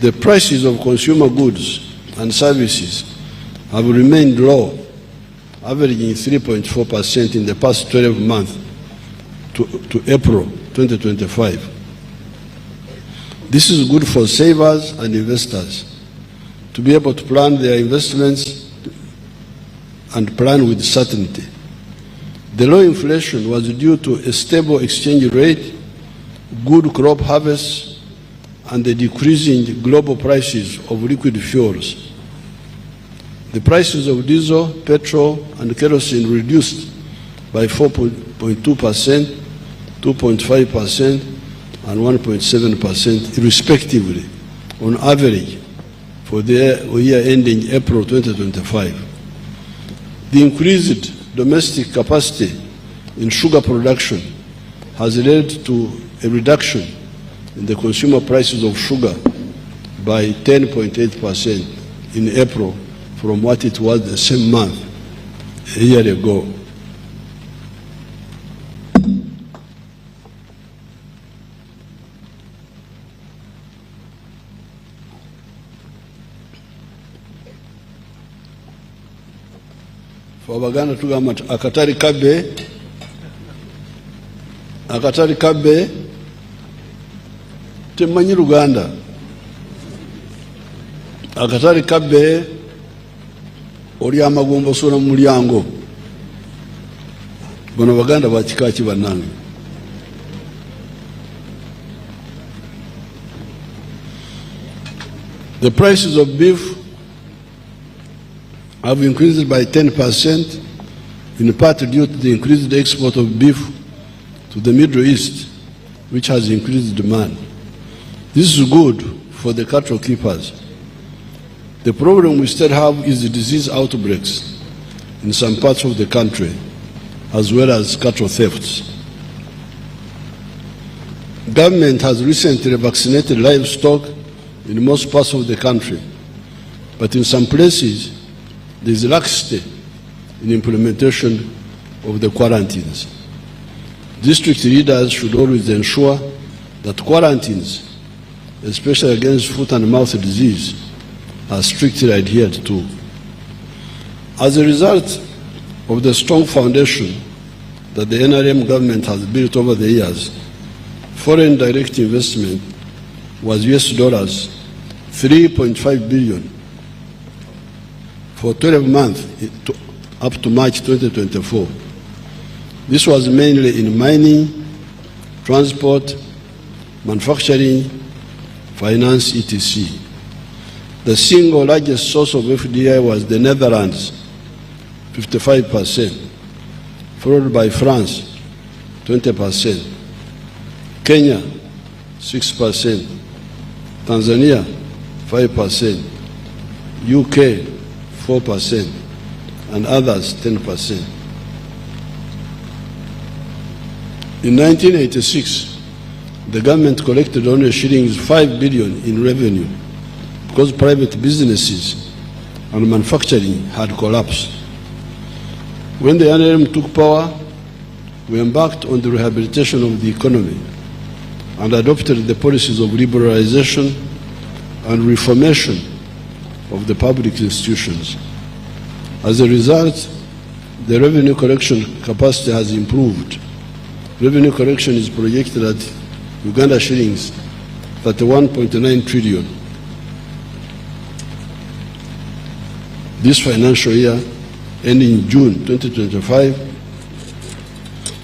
Speaker 3: The prices of consumer goods and services have remained low, averaging 3.4% in the past 12 months to April 2025. This is good for savers and investors to be able to plan their investments and plan with certainty. The low inflation was due to a stable exchange rate, good crop harvests, and the decreasing global prices of liquid fuels. The prices of diesel, petrol, and kerosene reduced by 4.2%, 2.5%, and 1.7% respectively, on average, for the year ending April 2025. The increased domestic capacity in sugar production has led to a reduction in the consumer prices of sugar by 10.8% in April from what it was the same month a year ago. For Abaganda tugamba akatari kabbe temanyi Luganda. Akatari kabbe oli amagumba osula mu mulyango. Bano Baganda bakika ki bannange? The prices of beef have increased by 10%, in part due to the increased export of beef to the Middle East, which has increased demand. This is good for the cattle keepers. The problem we still have is the disease outbreaks in some parts of the country, as well as cattle thefts. Government has recently vaccinated livestock in most parts of the country, but in some places there is laxity in implementation of the quarantines. District leaders should always ensure that quarantines, especially against foot and mouth disease, are strictly adhered to. As a result of the strong foundation that the NRM government has built over the years, foreign direct investment was US $3.5 billion for 12 months up to March 2024. This was mainly in mining, transport, manufacturing, finance, etc. The single largest source of FDI was the Netherlands, 55%, followed by France, 20%, Kenya, 6%, Tanzania, 5%, UK, 4%, and others 10%. In 1986, the government collected only shillings 5 billion in revenue because private businesses and manufacturing had collapsed. When the NRM took power, we embarked on the rehabilitation of the economy and adopted the policies of liberalization and reformation of the public institutions. As a result, the revenue collection capacity has improved. Revenue collection is projected at Uganda shillings 31.9 trillion. This financial year, ending June 2025,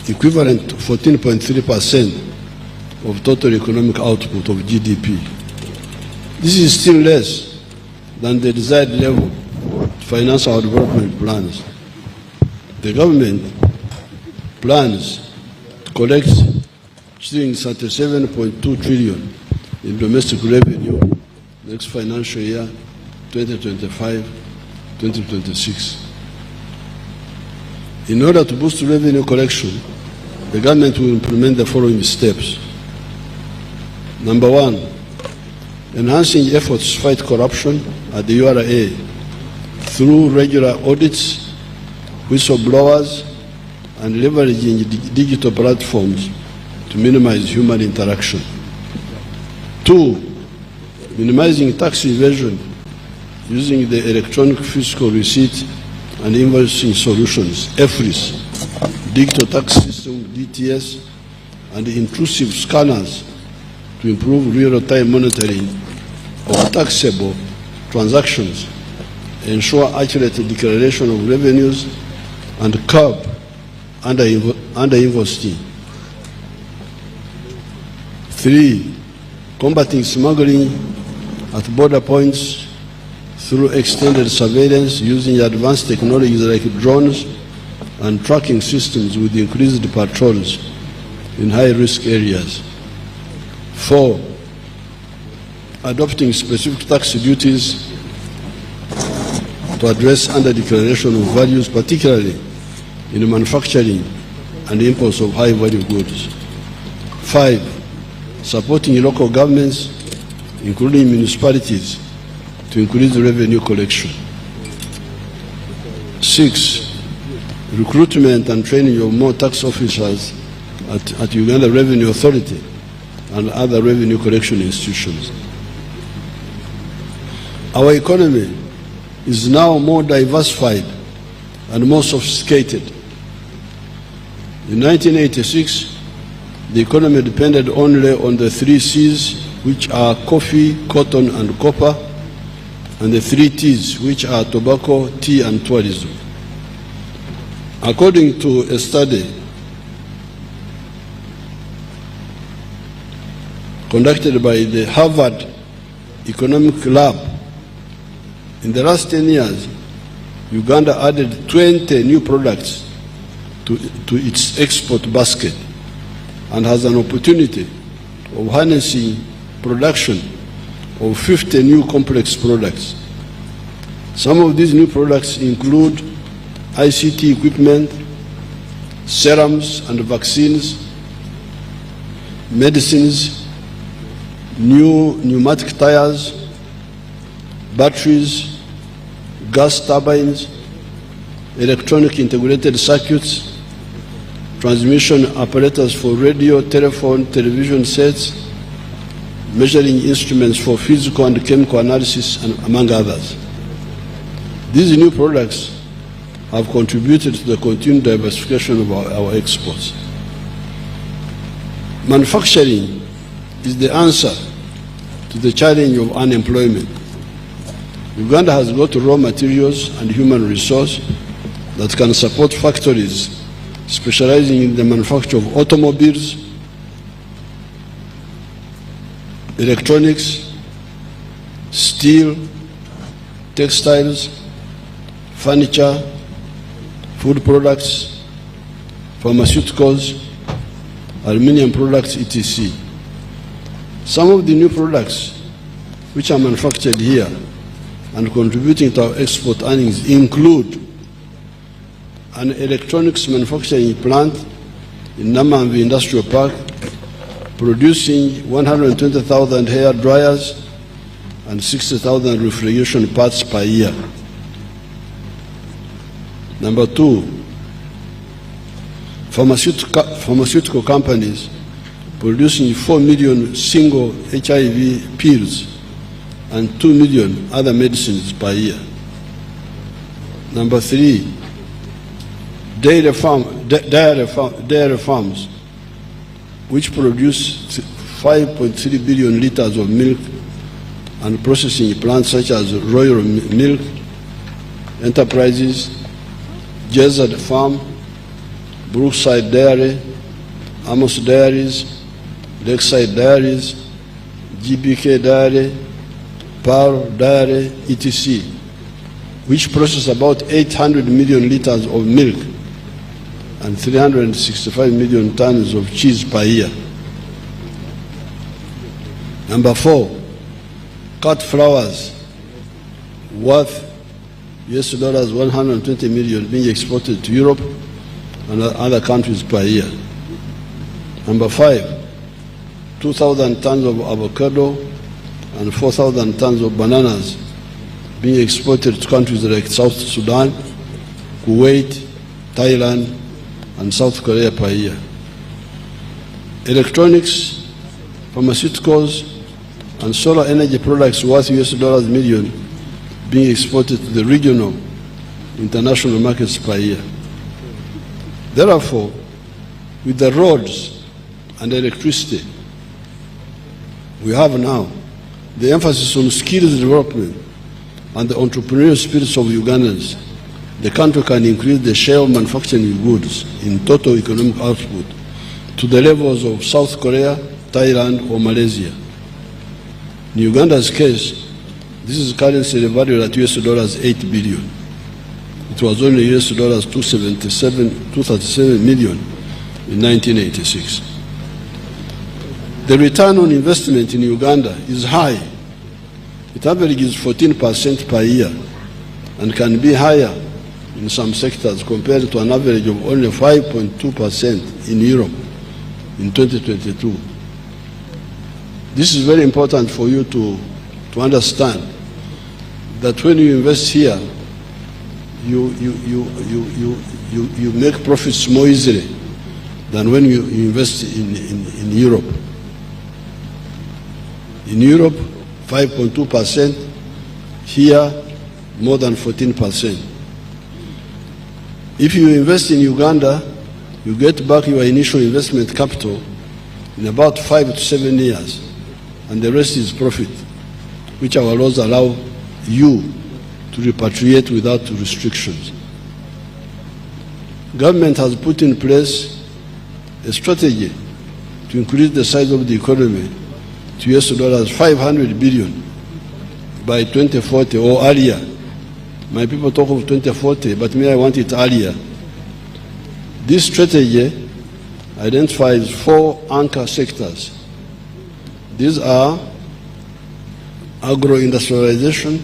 Speaker 3: equivalent to 14.3% of total economic output of GDP. This is still less than the desired level to finance our development plans. The government plans to collect shillings 37.2 trillion in domestic revenue next financial year, 2025-2026. In order to boost revenue collection, the government will implement the following steps. Number one, enhancing efforts to fight corruption at the URA through regular audits, whistleblowers, and leveraging digital platforms to minimize human interaction. Two, minimizing tax evasion using the electronic fiscal receipt and invoicing solutions, EFRIS, digital tax system, DTS, and intrusive scanners to improve real-time monitoring of taxable transactions, ensure accurate declaration of revenues, and curb under-invoicing. Three, combating smuggling at border points through extended surveillance using advanced technologies like drones and tracking systems with increased patrols in high-risk areas. Four, adopting specific tax duties to address under-declaration of values, particularly in manufacturing and imports of high-value goods. Five, supporting local governments, including municipalities, to increase revenue collection. Six, recruitment and training of more tax officers at Uganda Revenue Authority and other revenue collection institutions. Our economy is now more diversified and more sophisticated. In 1986, the economy depended only on the 3 C's, which are coffee, cotton, and copper, and the 3 T's, which are tobacco, tea, and tourism. According to a study conducted by the Harvard Economic Lab, in the last 10 years, Uganda added 20 new products to its export basket and has an opportunity of harnessing production of 50 new complex products. Some of these new products include ICT equipment, serums and vaccines, medicines, new pneumatic tires, batteries, gas turbines, electronic integrated circuits, transmission apparatus for radio, telephone, television sets, measuring instruments for physical and chemical analysis, and among others. These new products have contributed to the continued diversification of our exports. Manufacturing is the answer to the challenge of unemployment. Uganda has got raw materials and human resource that can support factories specializing in the manufacture of automobiles, electronics, steel, textiles, furniture, food products, pharmaceuticals, aluminium products, etc. Some of the new products which are manufactured here and contributing to our export earnings include an electronics manufacturing plant in Namamvi Industrial Park, producing 120,000 hair dryers and 60,000 refrigeration parts per year. Number 2, pharmaceutical companies producing 4 million single HIV pills and 2 million other medicines per year. Number 3, dairy farms, which produce 5.3 billion liters of milk, and processing plants such as Royal Milk Enterprises, Jezad Farm, Brookside Dairy, Amos Dairies, Lakeside Dairies, GBK Dairy, Pearl Dairy, etc., which process about 800 million liters of milk and 365 million tons of cheese per year. Number 4, cut flowers worth $120 million being exported to Europe and other countries per year. Number 5, 2,000 tons of avocado and 4,000 tons of bananas being exported to countries like South Sudan, Kuwait, Thailand, and South Korea per year. Electronics, pharmaceuticals, and solar energy products worth $1 million being exported to the regional international markets per year. Therefore, with the roads and electricity we have now, the emphasis on skills development and the entrepreneurial spirits of Ugandans, the country can increase the share of manufacturing goods in total economic output to the levels of South Korea, Thailand, or Malaysia. In Uganda's case, this is currently valued at $8 billion. It was only $237 million in 1986. The return on investment in Uganda is high. It averages 14% per year and can be higher in some sectors compared to an average of only 5.2% in Europe in 2022. This is very important for you to understand that when you invest here, you make profits more easily than when you invest in Europe. In Europe, 5.2%, here more than 14%. If you invest in Uganda, you get back your initial investment capital in about 5 to 7 years, and the rest is profit, which our laws allow you to repatriate without restrictions. Government has put in place a strategy to increase the size of the economy to $500 billion by 2040 or earlier. My people talk of 2040, but me, I want it earlier. This strategy identifies 4 anchor sectors. These are agro-industrialization,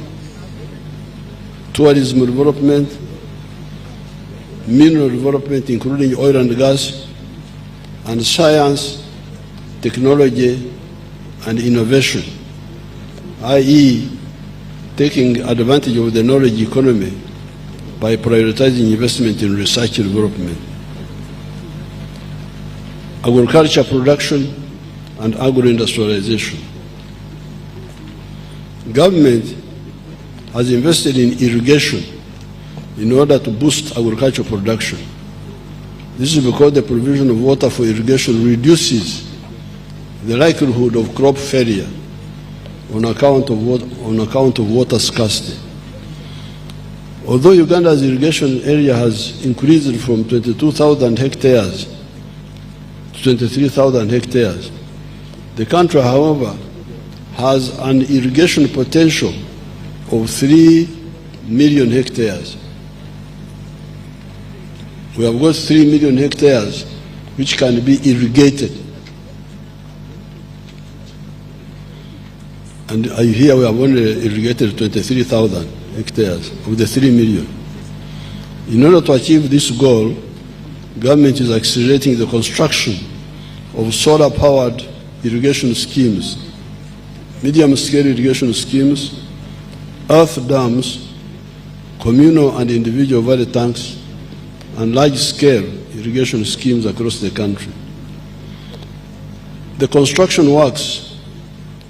Speaker 3: tourism development, mineral development, including oil and gas, and science, technology, and innovation, i.e., taking advantage of the knowledge economy by prioritizing investment in research and development. Agriculture production and agro-industrialization. Government has invested in irrigation in order to boost agricultural production. This is because the provision of water for irrigation reduces the likelihood of crop failure on account of water scarcity. Although Uganda's irrigation area has increased from 22,000 hectares to 23,000 hectares, the country, however, has an irrigation potential of 3 million hectares. We have got 3 million hectares which can be irrigated. And here we have only irrigated 23,000 hectares of the 3 million. In order to achieve this goal, government is accelerating the construction of solar-powered irrigation schemes, medium-scale irrigation schemes, earth dams, communal and individual valley tanks, and large-scale irrigation schemes across the country. The construction works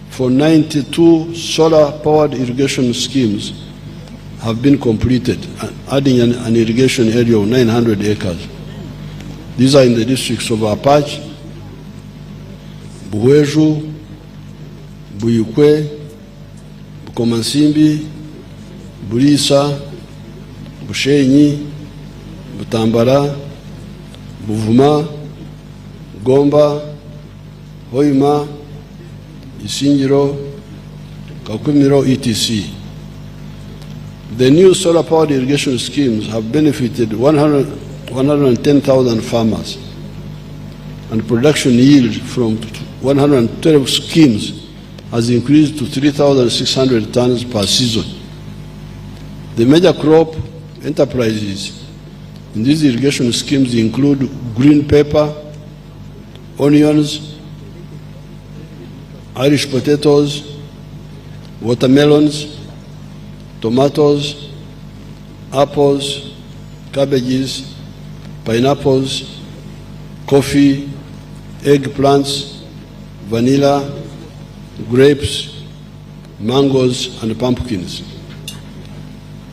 Speaker 3: for 92 solar-powered irrigation schemes have been completed, adding an irrigation area of 900 acres. These are in the districts of Apache, Buweju, Buyukwe, Bukomansimbi, Burisa, Bushenyi, Butambara, Buvuma, Gomba, Hoima, Isingiro, Kakumiro, etc. The new solar-powered irrigation schemes have benefited 110,000 farmers, and production yield from 112 schemes has increased to 3,600 tons per season. The major crop enterprises in these irrigation schemes include green pepper, onions, Irish potatoes, watermelons, tomatoes, apples, cabbages, pineapples, coffee, eggplants, vanilla, grapes, mangoes, and pumpkins.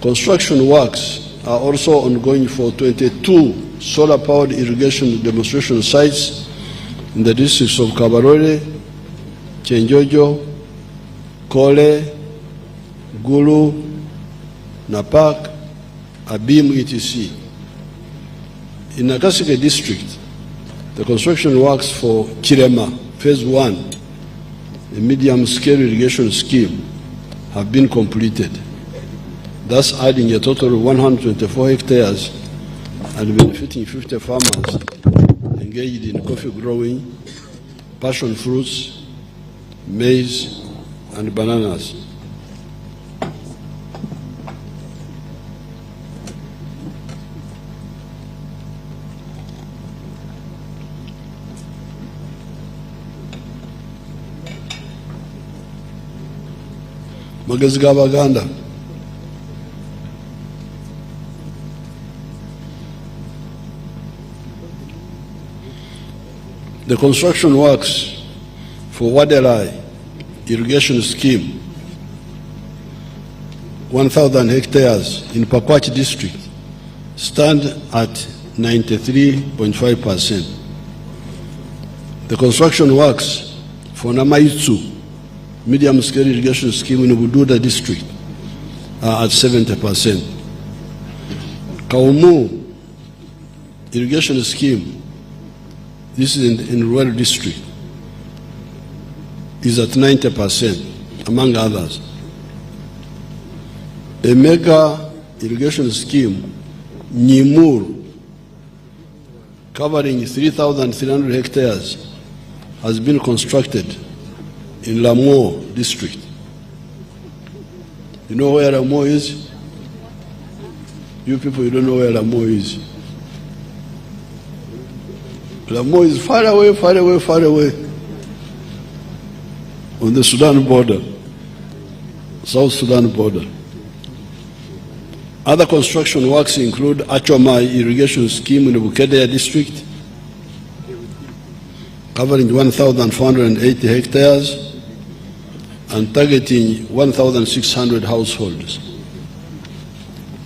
Speaker 3: Construction works are also ongoing for 22 solar-powered irrigation demonstration sites in the districts of Kabarole, Chenjojo, Kole, Gulu, Napak, Abim, etc. In Nakasike district, the construction works for Chirema, Phase 1, a medium-scale irrigation scheme, have been completed, thus adding a total of 124 hectares and benefiting 50 farmers engaged in coffee growing, passion fruits, maize, and bananas. Magezi g'Abaganda. The construction works for Wadelai irrigation scheme, 1,000 hectares in Pakwach district, stand at 93.5%. The construction works for Namaitsu medium-scale irrigation scheme in Bududa district are at 70%. Kaumu irrigation scheme, this is in rural district, is at 90%, among others. A mega irrigation scheme, Nyimur, covering 3,300 hectares, has been constructed in Lamour district. You know where Lamour is? You people, you don't know where Lamour is. Lamour is far away, far away, far away on the Sudan border, South Sudan border. Other construction works include Achoma irrigation scheme in the Bukedea district, covering 1,480 hectares and targeting 1,600 households.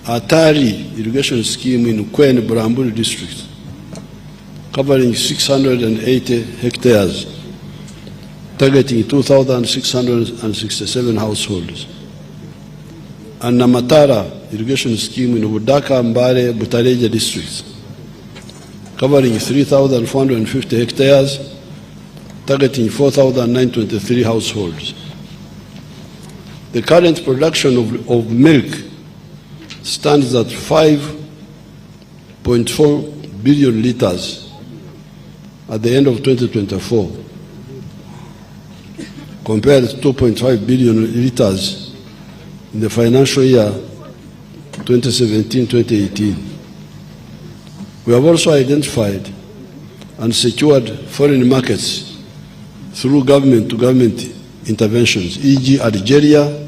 Speaker 3: Atari irrigation scheme in Kwen Buramburi district, covering 680 hectares, targeting 2,667 households. And Namatara irrigation scheme in Budaka, Mbare, Butareja districts, covering 3,450 hectares, targeting 4,923 households. The current production of milk stands at 5.4 billion liters at the end of 2024, compared to 2.5 billion liters in the financial year 2017-2018. We have also identified and secured foreign markets through government-to-government interventions, e.g. Algeria,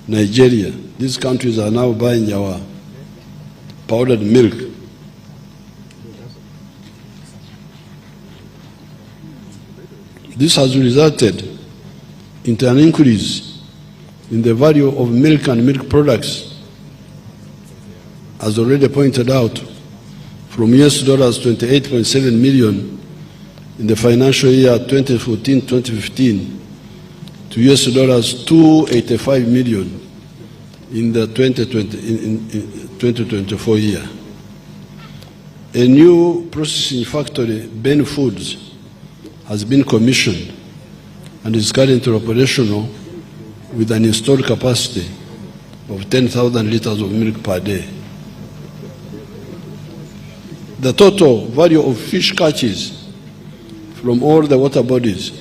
Speaker 3: Nigeria. These countries are now buying our powdered milk This has resulted into an increase in the value of milk and milk products, as already pointed out, from US dollars 28.7 million in the financial year 2014-2015 to US dollars 285 million in the 2024 year. A new processing factory, Ben Foods, has been commissioned and is currently operational with an installed capacity of 10,000 liters of milk per day. The total value of fish catches from all the water bodies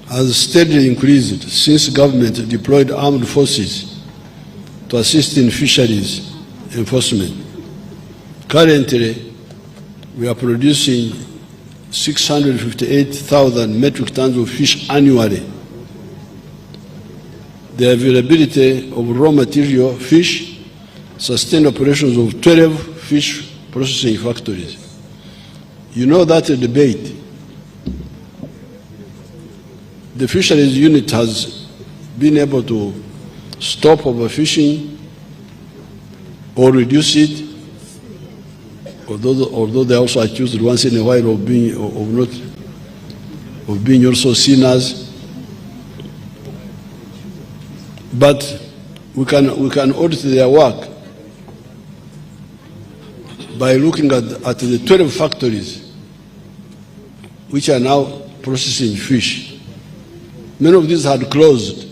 Speaker 3: has steadily increased since government deployed armed forces to assist in fisheries enforcement. Currently, we are producing 658,000 metric tons of fish annually. The availability of raw material, fish, sustained operations of 12 fish processing factories. You know that debate. The fisheries unit has been able to stop overfishing or reduce it, although they also accused once in a while of being also sinners. But we can audit their work by looking at the 12 factories which are now processing fish. Many of these had closed.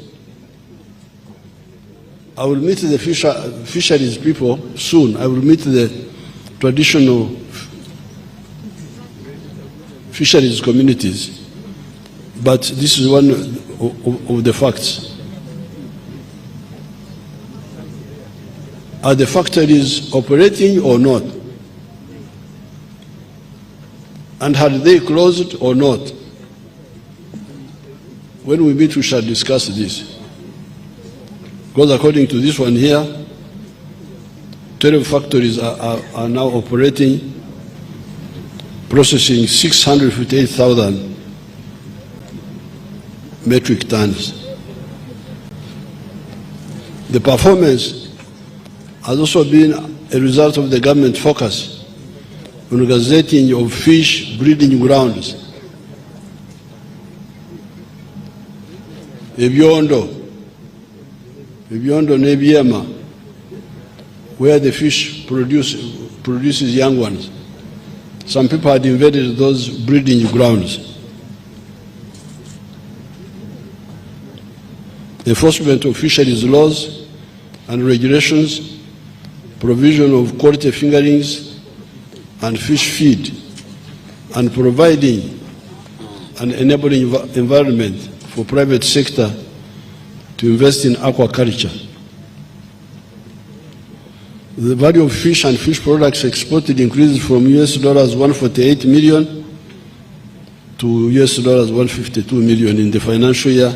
Speaker 3: I will meet the fisheries people soon. I will meet the traditional fisheries communities. But this is one of the facts. Are the factories operating or not? And had they closed or not? When we meet, we shall discuss this. Because according to this one here, 12 factories are now operating, processing 658,000 metric tons. The performance has also been a result of the government focus on gazetting of fish breeding grounds. Ebyondo Nebiema, where the fish produces young ones. Some people had invaded those breeding grounds. Enforcement of fisheries laws and regulations, provision of quality fingerlings and fish feed, and providing an enabling environment for private sector to invest in aquaculture. The value of fish and fish products exported increased from US dollars 148 million to US dollars 152 million in the financial year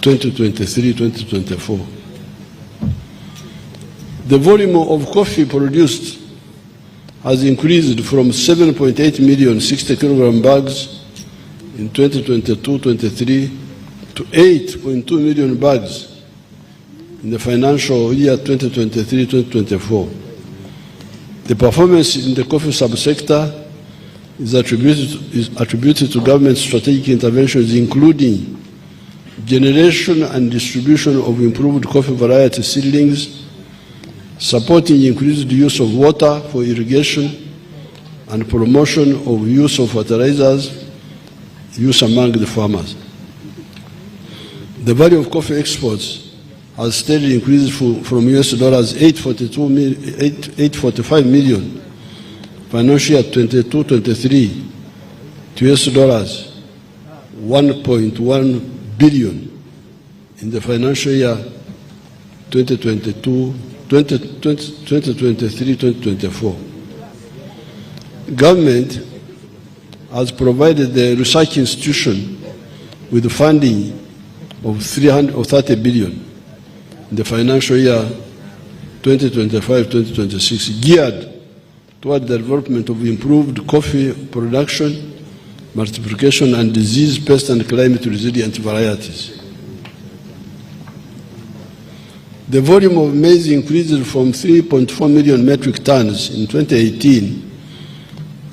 Speaker 3: 2023-2024. The volume of coffee produced has increased from 7.8 million 60 kilogram bags in 2022-23 to 8.2 million bags in the financial year 2023-2024. The performance in the coffee subsector is attributed to government strategic interventions, including generation and distribution of improved coffee variety seedlings, supporting increased use of water for irrigation, and promotion of use of fertilizers use among the farmers. The value of coffee exports has steadily increased from US dollars 845 million financial year 22-23 to US dollars 1.1 billion in the financial year 2023-2024. Government has provided the research institution with funding of 30 billion in the financial year 2025-2026, geared toward the development of improved coffee production multiplication and disease, pest and climate resilient varieties. The volume of maize increased from 3.4 million metric tons in 2018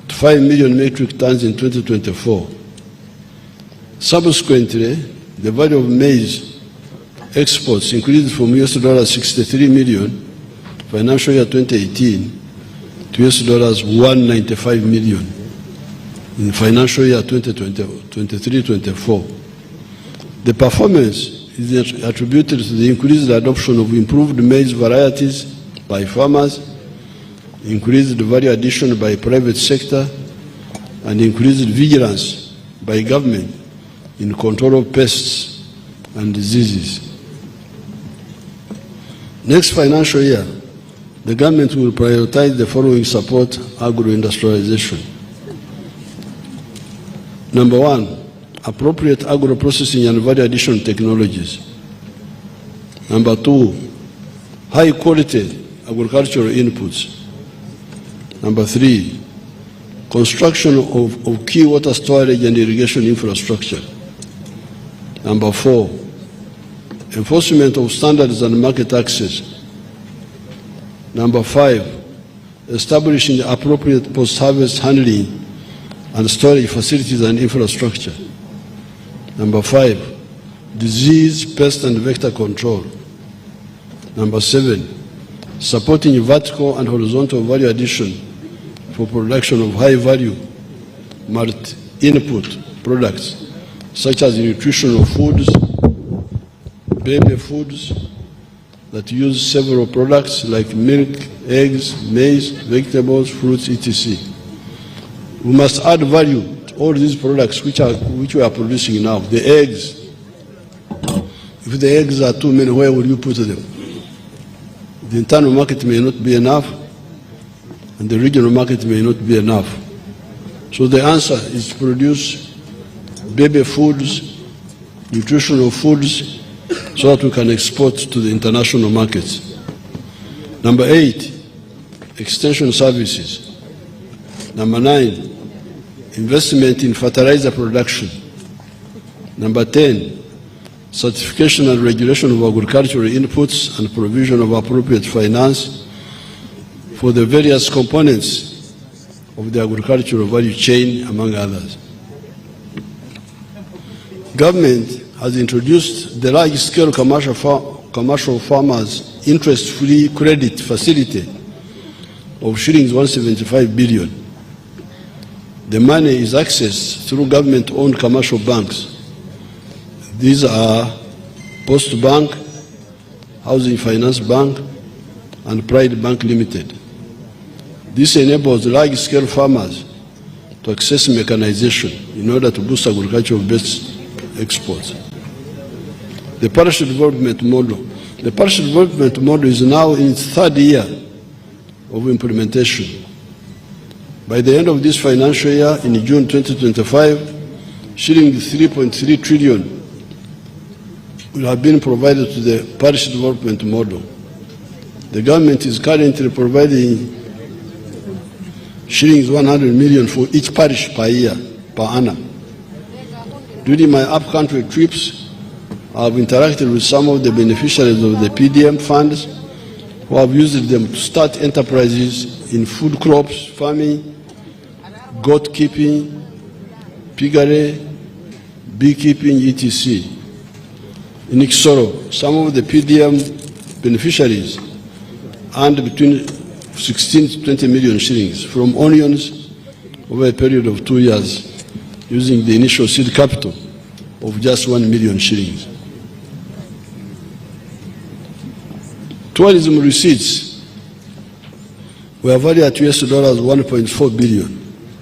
Speaker 3: to 5 million metric tons in 2024. Subsequently, the value of maize exports increased from $63 million financial year 2018 to $195 million in financial year 2023-24. The performance is attributed to the increased adoption of improved maize varieties by farmers, increased value addition by private sector, and increased vigilance by government in control of pests and diseases. Next financial year, the government will prioritize the following support agro-industrialization. Number one, appropriate agro-processing and value addition technologies. Number two, high-quality agricultural inputs. Number three, construction of key water storage and irrigation infrastructure. Number four, enforcement of standards and market access. Number five, establishing the appropriate post-harvest handling and storage facilities and infrastructure. Number five, disease, pest and vector control. Number seven, supporting vertical and horizontal value addition for production of high-value multi-input products such as nutritional foods, baby foods that use several products like milk, eggs, maize, vegetables, fruits, etc. We must add value to all these products which we are producing now. The eggs, if the eggs are too many, where will you put them? The internal market may not be enough, and the regional market may not be enough. So the answer is to produce baby foods, nutritional foods, so that we can export to the international markets. Number eight, extension services. Number nine, investment in fertilizer production. Number 10, certification and regulation of agricultural inputs and provision of appropriate finance for the various components of the agricultural value chain, among others. Government has introduced the large-scale commercial farmers interest-free credit facility of shillings 175 billion. The money is accessed through government-owned commercial banks. These are Post Bank, Housing Finance Bank, and Pride Bank Limited. This enables large-scale farmers to access mechanization in order to boost agricultural-based exports. The parish development model. The parish development model is now in its third year of implementation. By the end of this financial year, in June 2025, shilling 3.3 trillion will have been provided to the parish development model. The government is currently providing shillings 100 million for each parish per year, per annum. During my up-country trips, I have interacted with some of the beneficiaries of the PDM funds who have used them to start enterprises in food crops, farming, goat keeping, piggery, beekeeping, etc. In Ikisoro, some of the PDM beneficiaries earned between 16 to 20 million shillings from onions over a period of 2 years, using the initial seed capital of just 1 million shillings. Tourism receipts were valued at $1.4 billion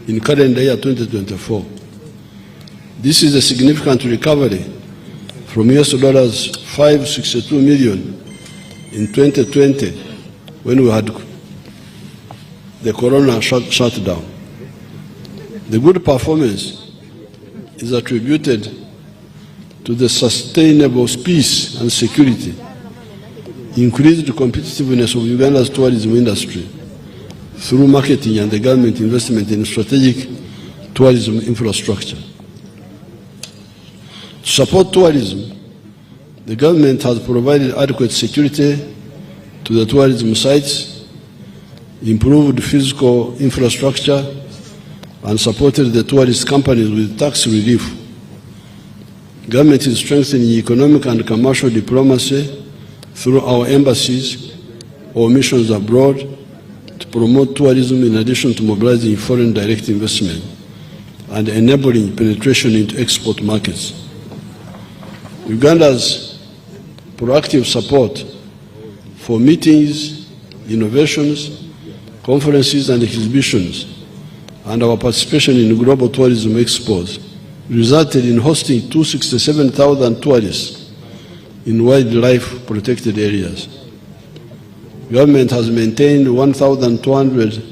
Speaker 3: in calendar year 2024. This is a significant recovery from $562 million in 2020 when we had the corona shutdown. The good performance is attributed to the sustainable peace and security, increased competitiveness of Uganda's tourism industry through marketing and the government investment in strategic tourism infrastructure. To support tourism, the government has provided adequate security to the tourism sites, improved physical infrastructure, and supported the tourist companies with tax relief. Government is strengthening economic and commercial diplomacy through our embassies or missions abroad to promote tourism in addition to mobilizing foreign direct investment and enabling penetration into export markets. Uganda's proactive support for meetings, innovations, conferences and exhibitions, and our participation in global tourism expos resulted in hosting 267,000 tourists in wildlife protected areas. Government has maintained 1,200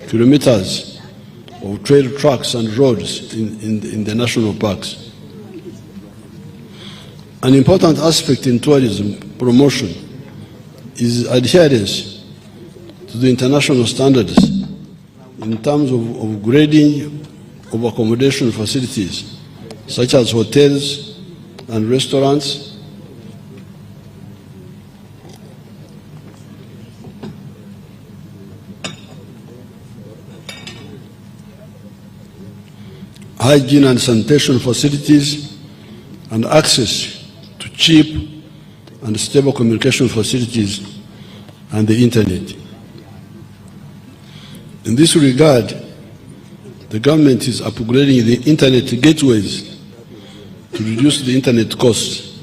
Speaker 3: kilometers of trail tracks and roads in the national parks. An important aspect in tourism promotion is adherence to the international standards in terms of grading of accommodation facilities, such as hotels and restaurants, hygiene and sanitation facilities, and access to cheap and stable communication facilities and the internet. In this regard, the government is upgrading the internet gateways to reduce the internet costs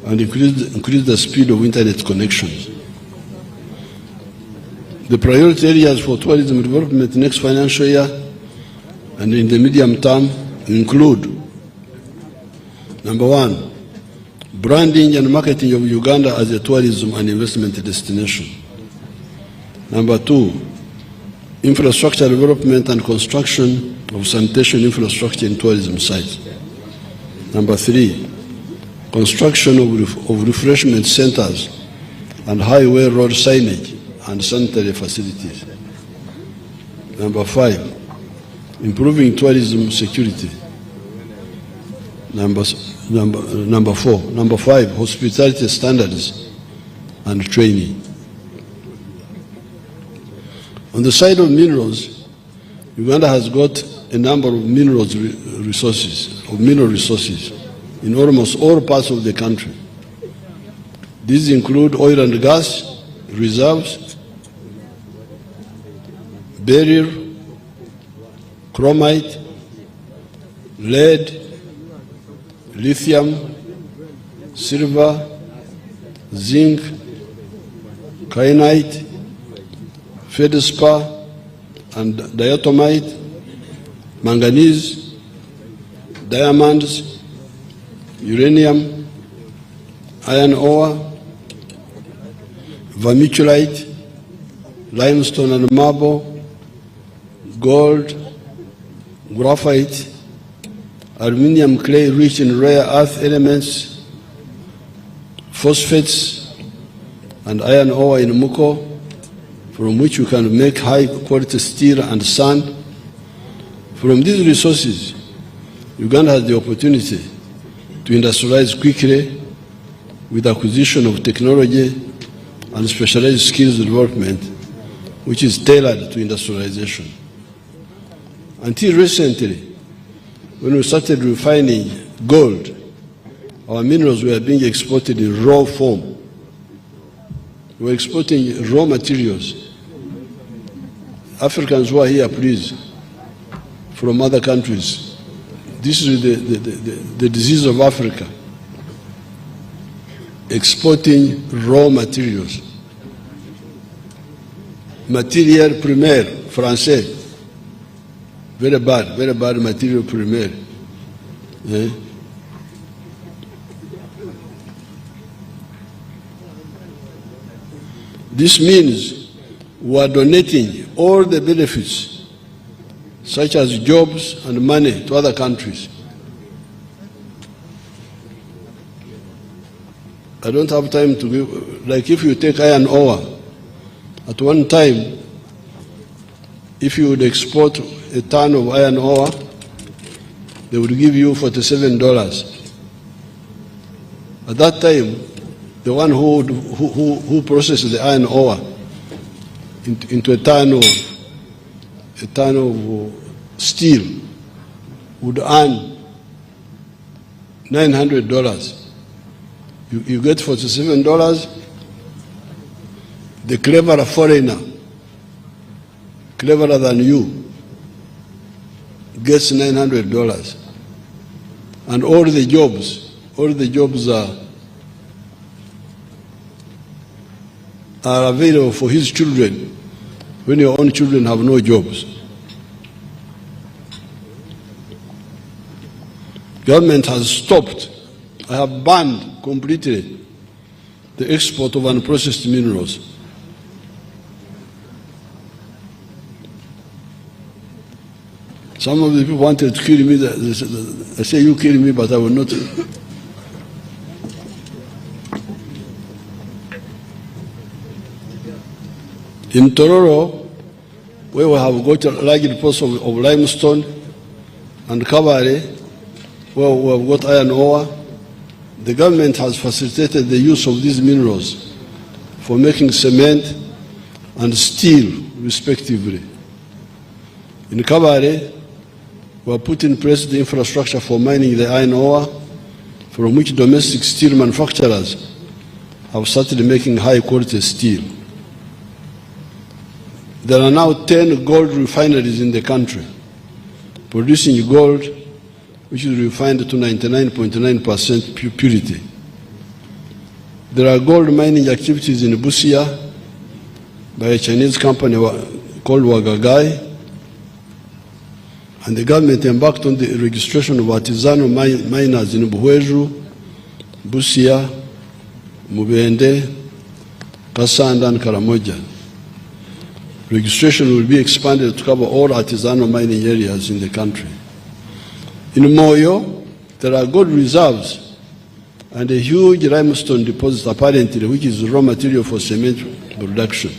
Speaker 3: and increase the speed of internet connections. The priority areas for tourism development next financial year and in the medium term include: number one, branding and marketing of Uganda as a tourism and investment destination. Number two, infrastructure development and construction of sanitation infrastructure in tourism sites. Number three, construction of refreshment centers and highway road signage and sanitary facilities. Number five, improving tourism security. Number five, hospitality standards and training. On the side of minerals, Uganda has got a number of mineral resources in almost all parts of the country. These include oil and gas reserves, beryl, chromite, lead, lithium, silver, zinc, kyanite, feldspar and diatomite, manganese, diamonds, uranium, iron ore, vermiculite, limestone and marble, gold, graphite, aluminium clay rich in rare earth elements, phosphates, and iron ore in Muko, from which you can make high-quality steel and sand. From these resources, Uganda has the opportunity to industrialize quickly with acquisition of technology and specialized skills development, which is tailored to industrialization. Until recently, when we started refining gold, our minerals were being exported in raw form. We were exporting raw materials. Africans who are here, please, from other countries. This is the disease of Africa. Exporting raw materials. Matière première, français. Very bad material première. This means we are donating all the benefits, such as jobs and money, to other countries. I don't have time to give, like if you take iron ore, at one time, if you would export a ton of iron ore, they would give you $47. At that time, the one who processed the iron ore into a ton of steel would earn $900. You get $47. The cleverer foreigner, cleverer than you, gets $900. And all the jobs are available for his children when your own children have no jobs. Government has stopped, I have banned completely the export of unprocessed minerals. Some of the people wanted to kill me. I say, you kill me, but I will not. In Tororo, where we have got a large deposit of limestone, and Kabare, where we have got iron ore, the government has facilitated the use of these minerals for making cement and steel, respectively. In Kabare, we have put in place the infrastructure for mining the iron ore, from which domestic steel manufacturers have started making high-quality steel. There are now 10 gold refineries in the country, producing gold which is refined to 99.9% purity. There are gold mining activities in Busia by a Chinese company called Wagagai, and the government embarked on the registration of artisanal miners in Buhweju, Busia, Mubende, Kasanda, and Karamoja. Registration will be expanded to cover all artisanal mining areas in the country. In Moyo, there are gold reserves and a huge limestone deposit apparently, which is raw material for cement production.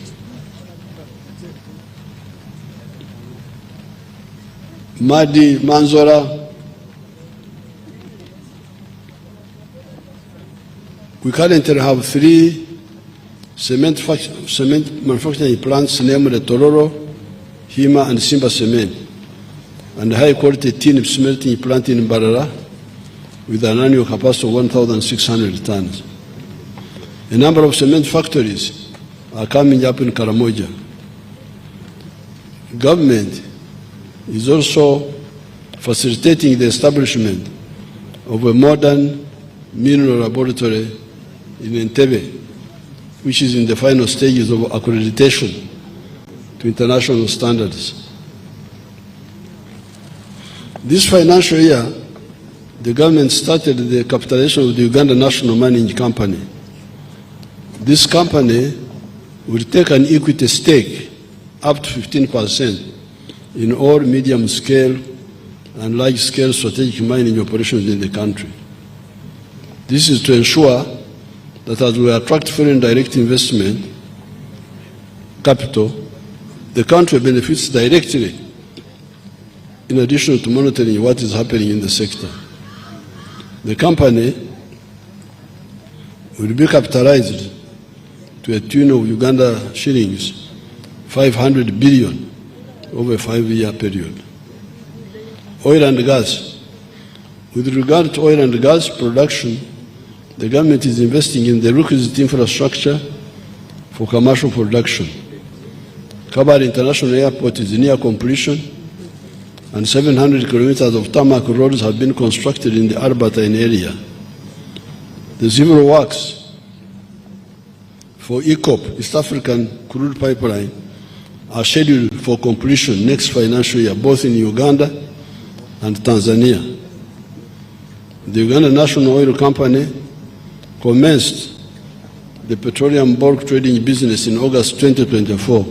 Speaker 3: Madi, Manzora, we currently have 3 cement manufacturing plants, namely Tororo, Hima, and Simba Cement, and high-quality tin smelting plant in Barara with an annual capacity of 1,600 tons. A number of cement factories are coming up in Karamoja. Government is also facilitating the establishment of a modern mineral laboratory in Entebbe, which is in the final stages of accreditation to international standards. This financial year, the government started the capitalization of the Uganda National Mining Company. This company will take an equity stake up to 15% in all medium-scale and large-scale strategic mining operations in the country. This is to ensure that as we attract foreign direct investment capital, the country benefits directly in addition to monitoring what is happening in the sector. The company will be capitalized to a tune of Uganda shillings 500 billion over a 5-year period. Oil and gas. With regard to oil and gas production, the government is investing in the requisite infrastructure for commercial production. Kabale International Airport is near completion, and 700 kilometers of tarmac roads have been constructed in the Albertine area. The civil works for EACOP, East African Crude Pipeline, are scheduled for completion next financial year, both in Uganda and Tanzania. The Uganda National Oil Company commenced the petroleum bulk trading business in August 2024.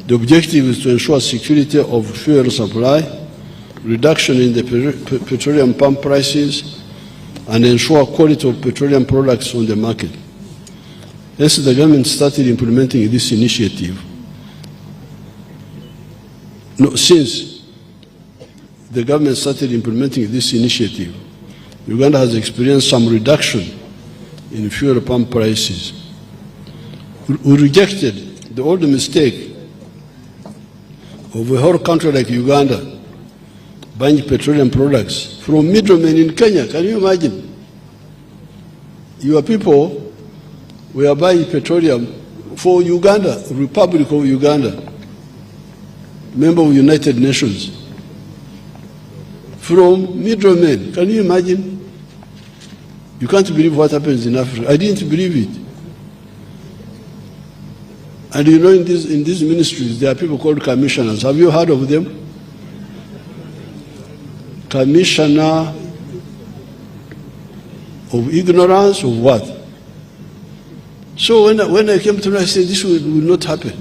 Speaker 3: The objective is to ensure security of fuel supply, reduction in the petroleum pump prices, and ensure quality of petroleum products on the market. Hence, the government started implementing this initiative. Since the government started implementing this initiative, Uganda has experienced some reduction in fuel pump prices. We rejected the old mistake of a whole country like Uganda buying petroleum products from middlemen in Kenya. Can you imagine? Your people were buying petroleum for Uganda, Republic of Uganda, member of United Nations, from middlemen. Can you imagine? You can't believe what happens in Africa. I didn't believe it. And you know, in these ministries, there are people called commissioners. Have you heard of them? Commissioner of ignorance of what? So when I came to know, I said, this will not happen.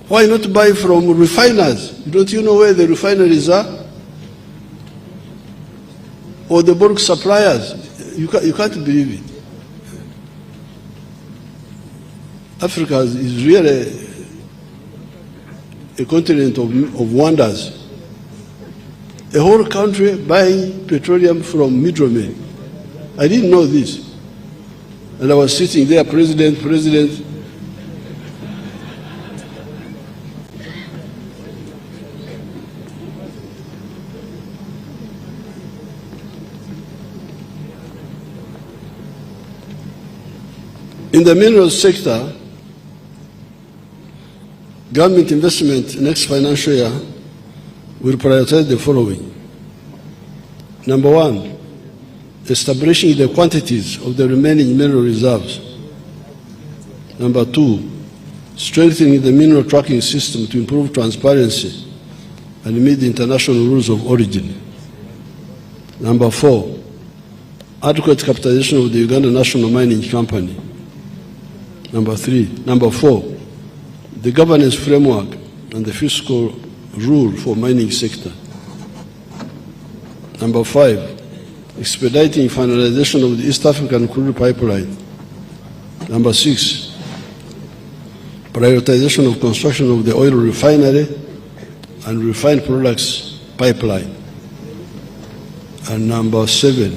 Speaker 3: Why not buy from refiners? Don't you know where the refineries are? Or the bulk suppliers? You can't believe it. Africa is really a continent of wonders. A whole country buying petroleum from middlemen. I didn't know this. And I was sitting there, President. In the minerals sector, government investment next financial year will prioritize the following. Number one, establishing the quantities of the remaining mineral reserves. Number two, strengthening the mineral tracking system to improve transparency and meet the international rules of origin. Number four, adequate capitalization of the Uganda National Mining Company. Number four, the governance framework and the fiscal rule for mining sector. Number five, expediting finalization of the East African crude pipeline. Number six, prioritization of construction of the oil refinery and refined products pipeline. And number seven,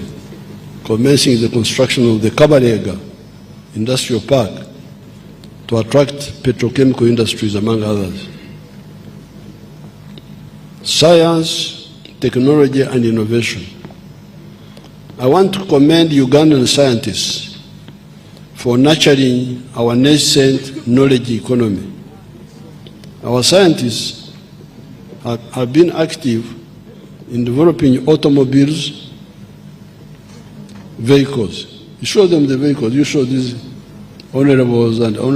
Speaker 3: commencing the construction of the Kabarega Industrial Park to attract petrochemical industries, among others. Science, technology, and innovation. I want to commend Ugandan scientists for nurturing our nascent knowledge economy. Our scientists have been active in developing automobiles, vehicles. You show them the vehicles, you show these honorables and all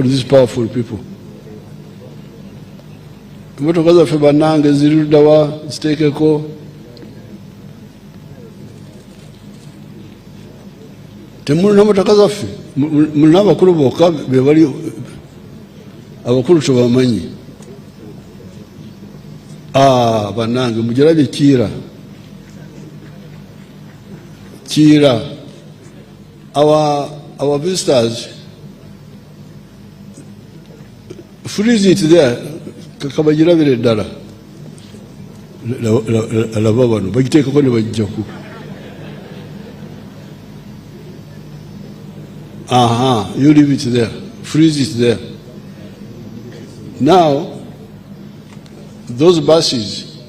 Speaker 3: these powerful people. Emotoka zaffe bannange ziri luddawa ziteekeko. Temulina motoka zaffe, mulina abakulu bokka be bali abakulu tebamanyi. Bannange mugirabye Kira. Our visitors, freeze it there. Kabagirabire ddala. Laba bano bagiteekako ne bajjaku. You leave it there. Freeze it there. Now, those buses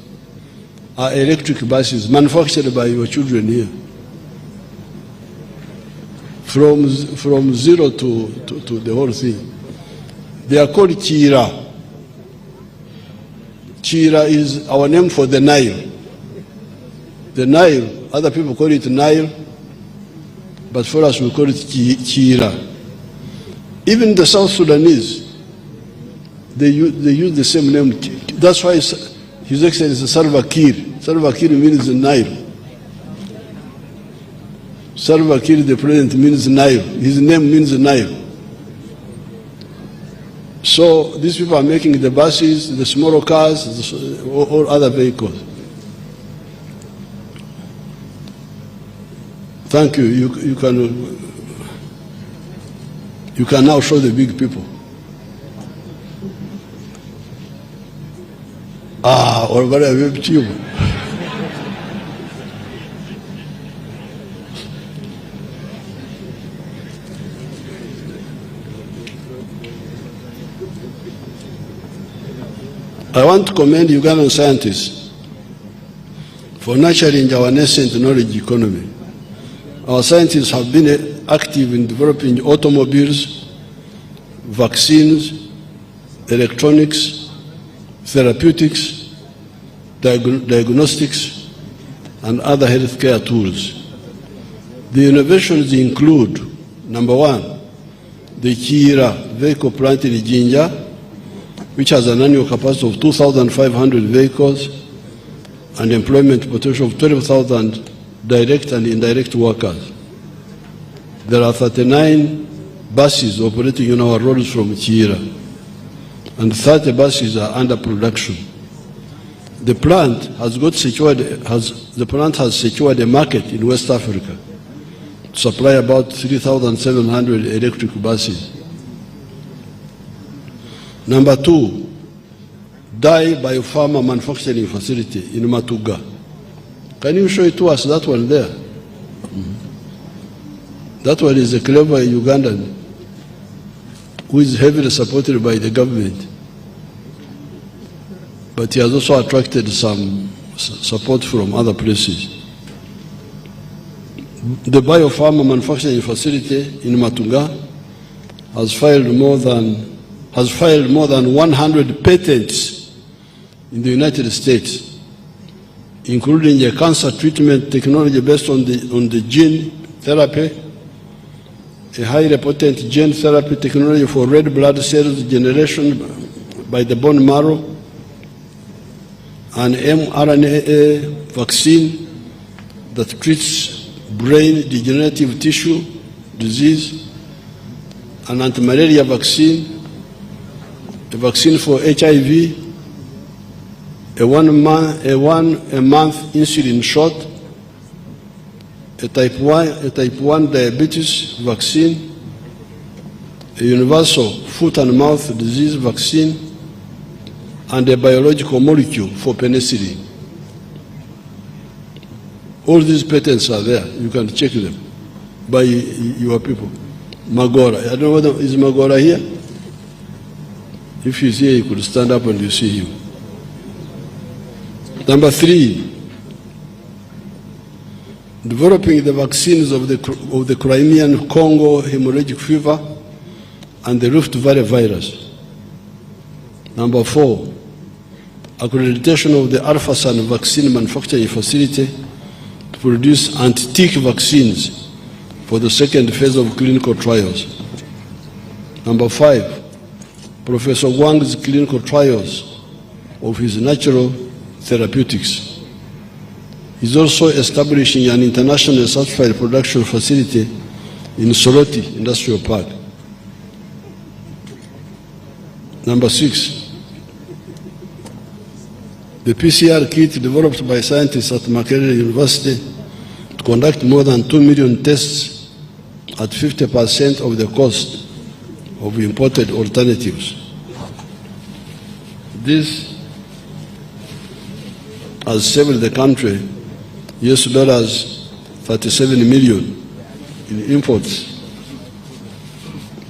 Speaker 3: are electric buses manufactured by your children here. From zero to the whole thing. They are called Kira. Kira is our name for the Nile. The Nile, other people call it Nile, but for us we call it Kira. Even the South Sudanese, they use the same name. That's why His Excellency Salva Kiir. Salva Kiir means the Nile. Salva Kiir, the president, means Nile. His name means Nile. So these people are making the buses, the smaller cars, all other vehicles. Thank you. You can. You can now show the big people. Or whatever you. I want to commend Ugandan scientists for nurturing our nascent knowledge economy. Our scientists have been active in developing automobiles, vaccines, electronics, therapeutics, diagnostics, and other healthcare tools. The innovations include, number one, the Kira vehicle plant in Jinja, which has an annual capacity of 2,500 vehicles and employment potential of 12,000 direct and indirect workers. There are 39 buses operating on our roads from Kira, and 30 buses are under production. The plant has secured a market in West Africa to supply about 3,700 electric buses. Number two, Dye Biopharma Manufacturing Facility in Matuga. Can you show it to us, that one there? That one is a clever Ugandan who is heavily supported by the government. But he has also attracted some support from other places. The Biopharma Manufacturing Facility in Matuga has filed more than 100 patents in the United States, including a cancer treatment technology based on the gene therapy, a highly potent gene therapy technology for red blood cells generation by the bone marrow, an mRNA vaccine that treats brain degenerative tissue disease, an anti-malaria vaccine, a vaccine for HIV, a one-month insulin shot, a type 1 diabetes vaccine, a universal foot and mouth disease vaccine, and a biological molecule for penicillin. All these patents are there. You can check them by your people. Magora. I don't know whether is Magora here. If he's here, you could stand up and you see him. Number three, developing the vaccines of the Crimean Congo hemorrhagic fever and the Rift Valley virus. Number four, accreditation of the Alphasan vaccine manufacturing facility to produce anti-tick vaccines for the second phase of clinical trials. Number five, Professor Wang's clinical trials of his natural therapeutics. He's also establishing an international certified production facility in Soroti Industrial Park. Number six, the PCR kit developed by scientists at Makerere University to conduct more than 2 million tests at 50% of the cost of imported alternatives. This has saved the country US dollars 37 million in imports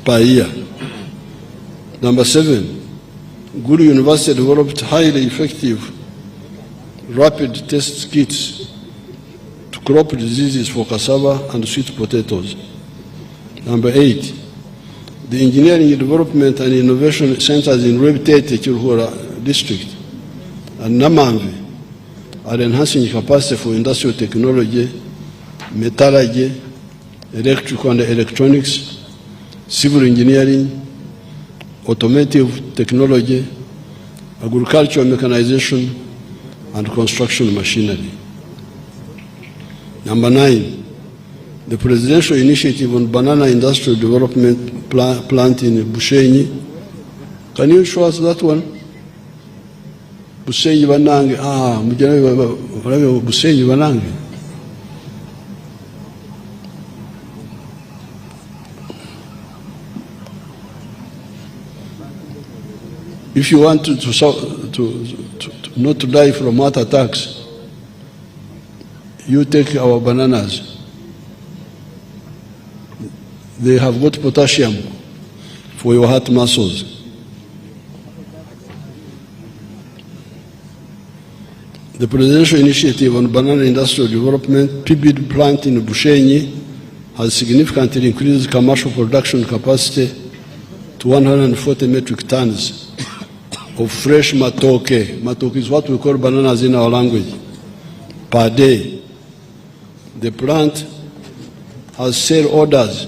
Speaker 3: per year. Number seven, Gulu University developed highly effective rapid test kits to crop diseases for cassava and sweet potatoes. Number eight, the Engineering Development and Innovation Centers in Rwebitete, Kiruhura District and Namamvi are enhancing capacity for industrial technology, metallurgy, electrical and electronics, civil engineering, automotive technology, agricultural mechanization, and construction machinery. Number nine, the presidential initiative on banana industrial development plant in Bushenyi. Can you show us that one? Bushenyi Banange. Bushenyi Banange. If you want to not to die from heart attacks, you take our bananas. They have got potassium for your heart muscles. The Presidential Initiative on Banana Industrial Development, PBID plant in Bushenyi, has significantly increased commercial production capacity to 140 metric tons of fresh matoke. Matoke is what we call bananas in our language, per day. The plant has sale orders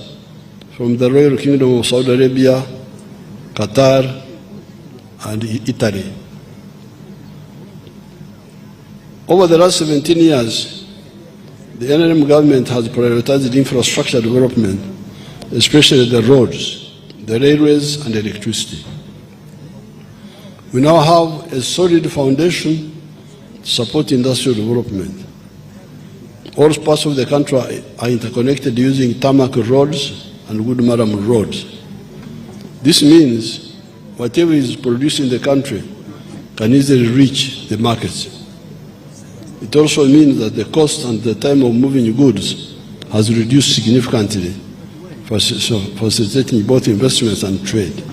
Speaker 3: from the Royal Kingdom of Saudi Arabia, Qatar, and Italy. Over the last 17 years, the NRM government has prioritized infrastructure development, especially the roads, the railways, and electricity. We now have a solid foundation to support industrial development. All parts of the country are interconnected using tarmac roads and good maramu roads. This means whatever is produced in the country can easily reach the markets. It also means that the cost and the time of moving goods has reduced significantly, facilitating both investments and trade.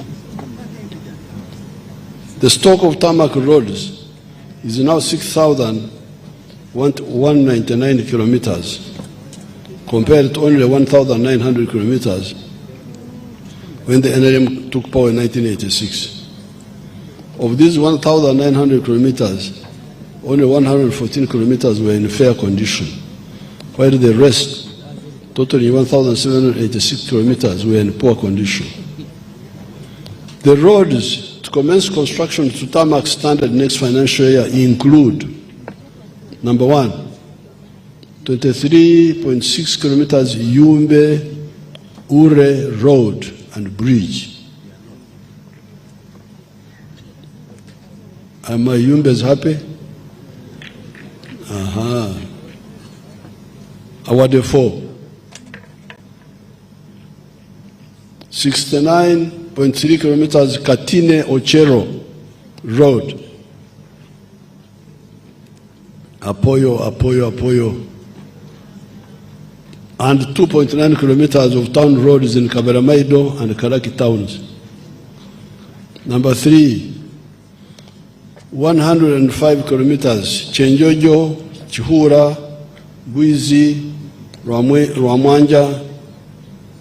Speaker 3: The stock of tarmac roads is now 6,199 kilometers, compared to only 1,900 kilometers when the NRM took power in 1986. Of these 1,900 kilometers, only 114 kilometers were in fair condition, while the rest, totaling 1,786 kilometers, were in poor condition. The roads to commence construction to tarmac standard next financial year include: number one, 23.6 kilometers Yumbe Ure Road and Bridge. Are my Yumbes happy? Award 4. 69.3 kilometers Katine Ochero Road. Apoyo. And 2.9 kilometers of town roads in Kaberamaido and Karaki towns. Number 3, 105 kilometers Chenjojo, Chihura, Bwizi, Rwamwanja,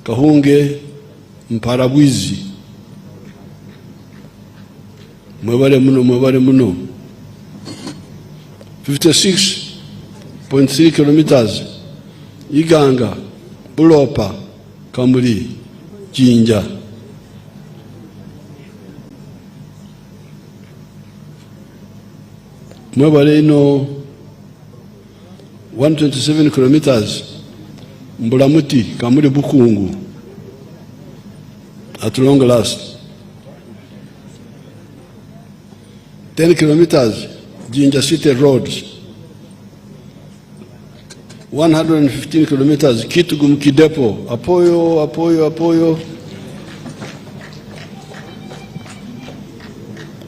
Speaker 3: Kahunge, Mparabwizi. Mwebale muno. 56.3 kilometers Iganga, Bulopa, Kamuli, Jinja. Mwebale ino 127 kilometers Mbulamuti, Kamuli Bukungu, at long last. 10 kilometers Jinja City Roads. 115 kilometers Kitgum Kidepo, Apoyo.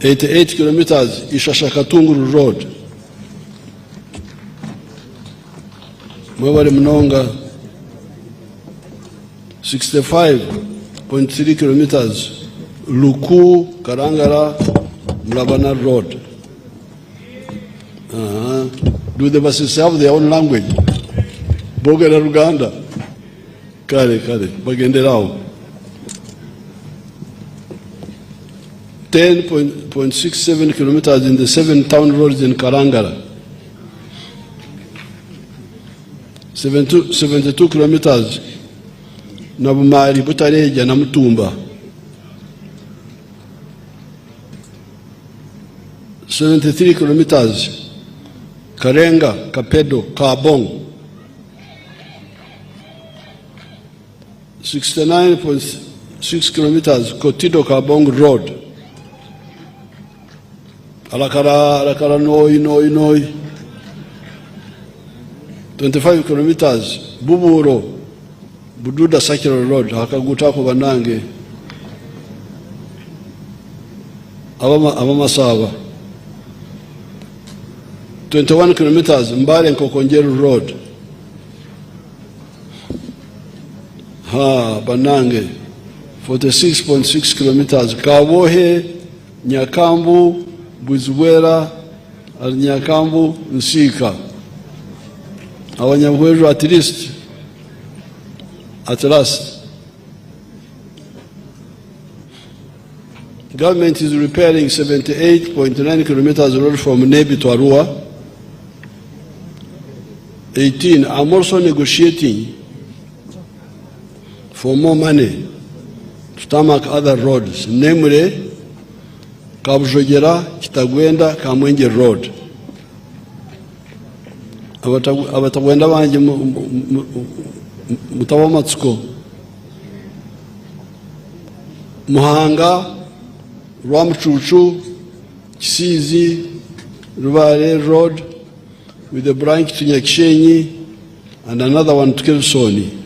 Speaker 3: 88 kilometers Ishashakatunguru Road. Mwebale Mnonga. 65.3 kilometers Luku Karangara Mlabana Road. Do the buses have their own language? Bogera Ruganda. Kare, Bagenderao. 10.67 kilometers in the 7 town roads in Karangara. 72 kilometers Nabumari, Butareja, Namutumba. 73 kilometers Karenga, Kapedo, Kabong. 69.6 kilometers Kotido Kabong Road. Alakara, Noi. 25 kilometers Buburo, Bududa Sakira Road, Hakagutako Banange. abamasaba. 21 kilometers Mbale Nkokonjeru Road. Banange 46.6 kilometers Kabohe Nyakambu Buzwera Nyakambu Nsika. Abanyabweru at last. Government is repairing 78.9 kilometers road from Nebi to Arua. 18. I'm also negotiating for more money to tarmac other roads, namely Kabujogera, Kitagwenda, Kamwenje Road. Abatagwenda banje Mutawamatsuko, Muhanga, Rwamchuchu, Kisizi, Rubare Road, with a branch to Nyakshenyi and another one to Kelsoni.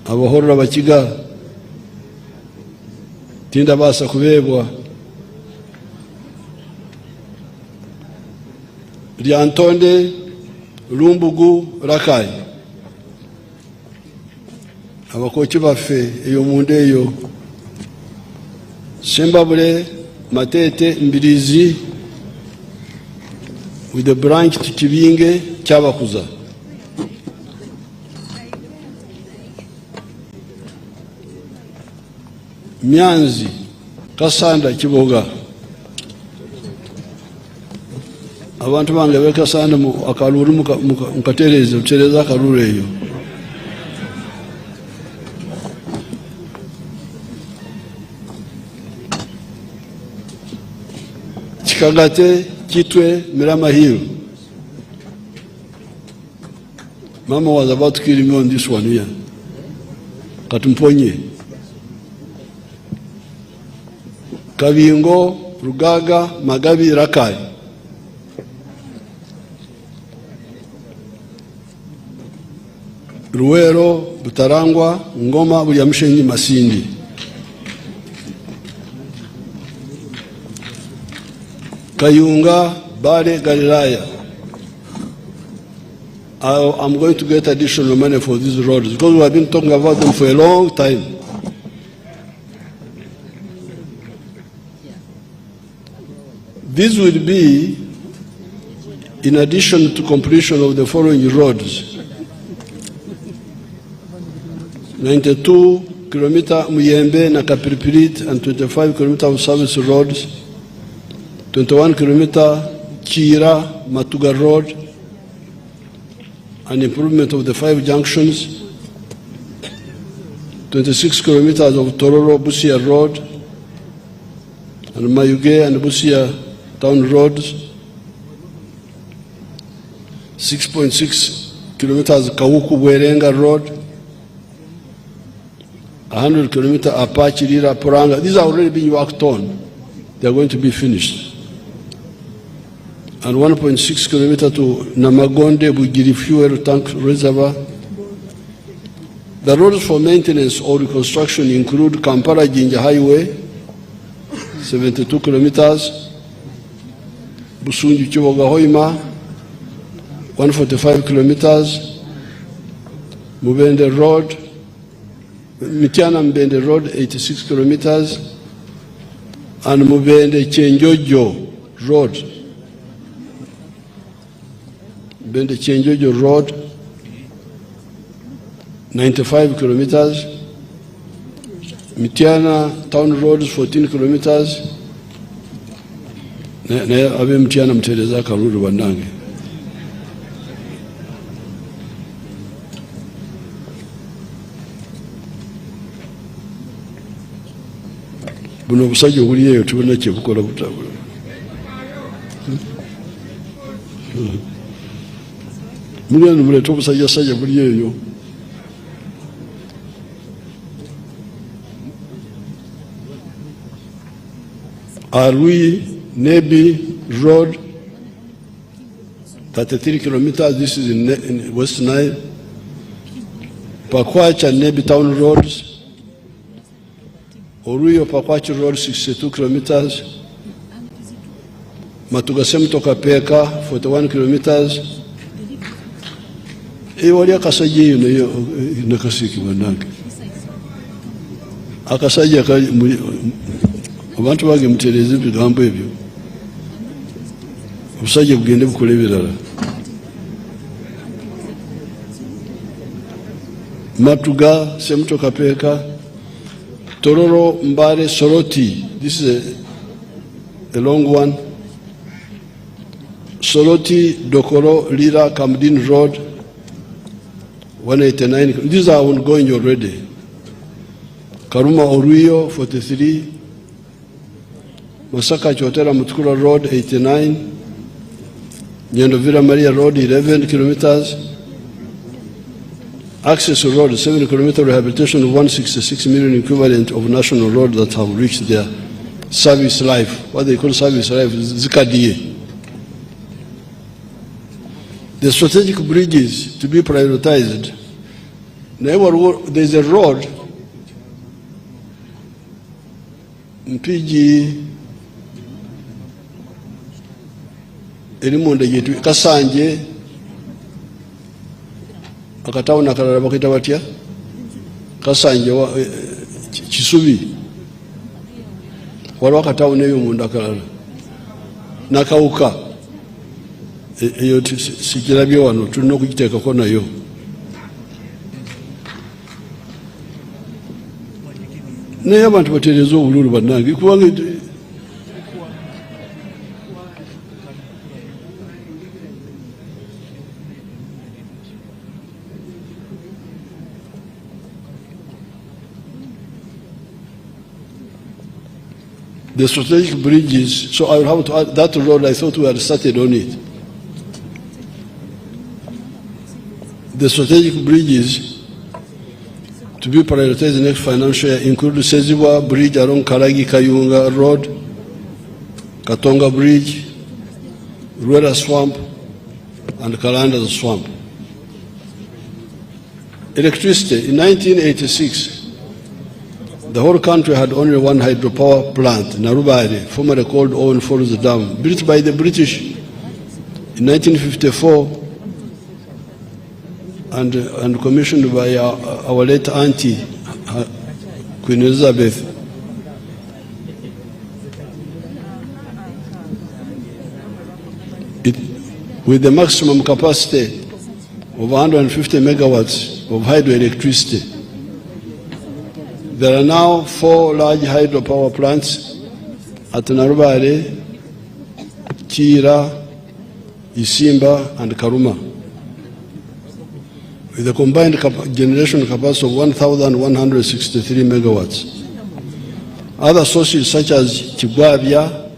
Speaker 3: Abahorra bakiga tinda basa kubebwa Lyantonde, Lumbugu, Rakai. Abakochi baffe eyo munde eyo Sembabule, Matete, Mbirizi, with the branch to Kibinge, Kyabakuza. Myanzi, Kasanda, Kiboga. Abantu bange bekasanda mu akaluru mukatereze utereza akaluru eyo. Kagate, Kitwe, Miramahil. Mama was about to kill me on this one here. Katumponye. Kavingo, Rugaga, Magabi, Rakai. Ruero, Butarangwa, Ngoma, Buyamshenyi, Masindi. Kayunga, Bale, Galilaya. I'm going to get additional money for these roads because we have been talking about them for a long time. This will be in addition to completion of the following roads. 92 kilometer Muyembe na Kapiripirit and 25 kilometer of service roads. 21 kilometer Kira Matuga Road, an improvement of the 5 junctions. 26 kilometers of Tororo Busia Road and Mayuge and Busia Town Roads. 6.6 kilometers Kawuku Werenga Road. 100 kilometers Apache Lira Poranga. These are already being worked on. They are going to be finished. And 1.6 kilometers to Namagonde Bugiri Fuel Tank Reservoir. The roads for maintenance or reconstruction include Kampala Jinja Highway, 72 kilometers, Busunju Kiboga Hoima, 145 kilometers, Mubende Road, Mitiana Mbende Road, 86 kilometers, and Mubende Chenjojo Road, Bende Chenjojo Road, 95 kilometers, Mitiana Town Road, 14 kilometers, Abe Mitiana Mtereza Karuru Bandange. Buno busajja obuliyeyo tubona kyebukola butabula. Muliyano muleta obusajja sajja buliyeyo. Arui Nebi Road, 33 kilometers. This is in West Nile. Pakwacha Nebi Town Roads, Oruyo Pakwachi Road 62 kilometers, Matugasem toka Peka 41 kilometers. Wali akasaje hiyo nakasiki manake. Akasaje abantu bage mutereze bigambo ebyo. Obusaje bugende bukole birala. Matuga Semtoka Peka, Tororo Mbare Soroti. This is a long one. Soroti Dokoro Lira Kamdin Road 189. These are ongoing already. Karuma Oruyo 43. Masaka Chotera Mutkura Road 89. Nyandovira Maria Road 11 kilometers. Access Road 7 kilometer rehabilitation of 166 million equivalent of national road that have reached their service life. What they call service life is Zikadiye. The strategic bridges to be prioritized. There is a road in PG Elimonde yetu Kasanje akatawo nakalala bakita batya Kasanje wa Kisubi waliwo akatawo neyo munda kalala nakawuka eyo sikirabye wano tulina okugiteekako nayo. Naye abantu batereeza obululu bannange kubanga the strategic bridges, so I will have to add that road. I thought we had started on it. The strategic bridges to be prioritized in the next financial year include Seziwa Bridge along Karagi Kayunga Road, Katonga Bridge, Rueda Swamp, and Kalanda Swamp. Electricity. In 1986, the whole country had only one hydropower plant, Narubari, formerly called Owen Falls Dam, built by the British in 1954 and commissioned by our late auntie, Queen Elizabeth. With the maximum capacity of 150 megawatts of hydroelectricity. There are now 4 large hydropower plants at Narubare, Kira, Isimba, and Karuma, with a combined generation capacity of 1,163 megawatts. Other sources such as Kibwabia,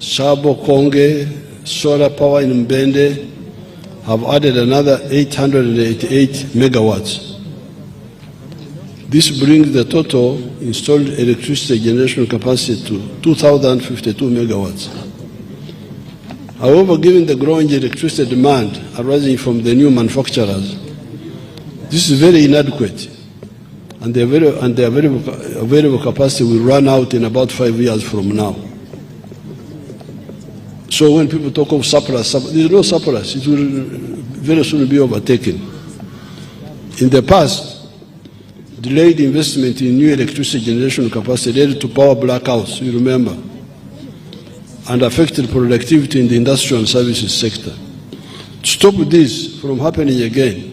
Speaker 3: Sabo Konge, solar power in Mbende have added another 888 megawatts. This brings the total installed electricity generation capacity to 2,052 megawatts. However, given the growing electricity demand arising from the new manufacturers, this is very inadequate, and the available capacity will run out in about 5 years from now. So when people talk of surplus, there is no surplus. It will very soon be overtaken. In the past, delayed investment in new electricity generation capacity led to power blackouts, you remember, and affected productivity in the industrial and services sector. To stop this from happening again,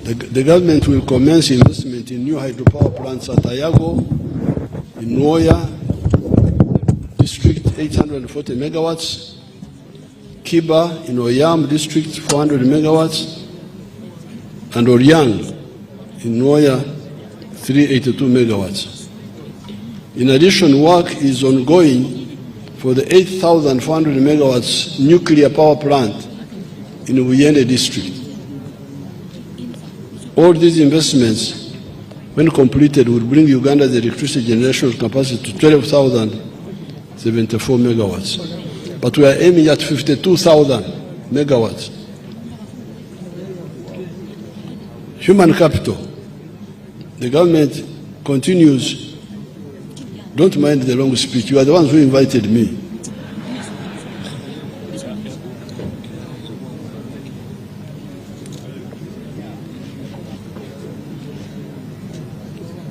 Speaker 3: the government will commence investment in new hydropower plants at Ayago, in Noya District, 840 megawatts, Kiba in Oyam District, 400 megawatts, and Oryang in Noya, 382 megawatts. In addition, work is ongoing for the 8,400 megawatts nuclear power plant in Uyende District. All these investments, when completed, will bring Uganda's electricity generation capacity to 12,074 megawatts. But we are aiming at 52,000 megawatts. Human capital. The government continues. Don't mind the long speech. You are the ones who invited me.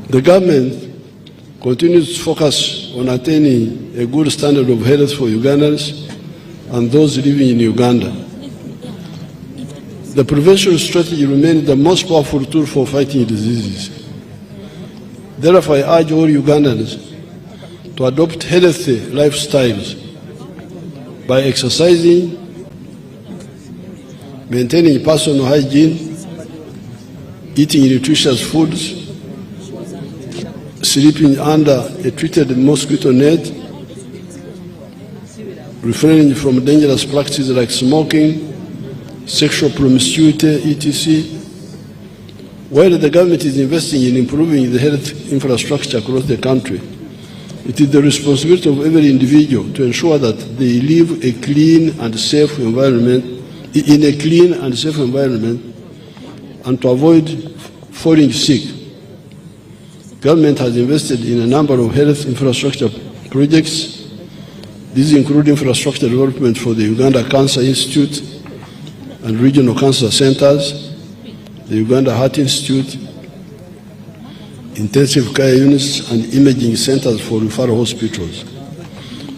Speaker 3: The government continues to focus on attaining a good standard of health for Ugandans and those living in Uganda. The prevention strategy remains the most powerful tool for fighting diseases. Therefore, I urge all Ugandans to adopt healthy lifestyles by exercising, maintaining personal hygiene, eating nutritious foods, sleeping under a treated mosquito net, refraining from dangerous practices like smoking, sexual promiscuity, etc. While the government is investing in improving the health infrastructure across the country, it is the responsibility of every individual to ensure that they live a clean and safe environment, in a clean and safe environment, and to avoid falling sick. Government has invested in a number of health infrastructure projects. These include infrastructure development for the Uganda Cancer Institute and regional cancer centers, the Uganda Heart Institute, intensive care units, and imaging centers for referral hospitals.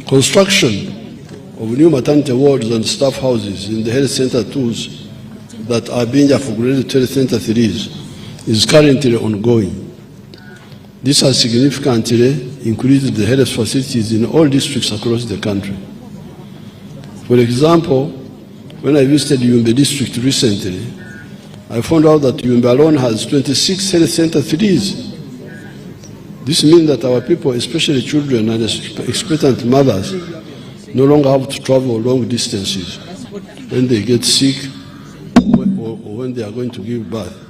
Speaker 3: Construction of new maternity wards and staff houses in the health center tools that are being upgraded to Health Center 3 is currently ongoing. This has significantly increased the health facilities in all districts across the country. For example, when I visited Yumbe district recently, I found out that Yumbe alone has 26 health center 3s. This means that our people, especially children and expectant mothers, no longer have to travel long distances when they get sick or when they are going to give birth.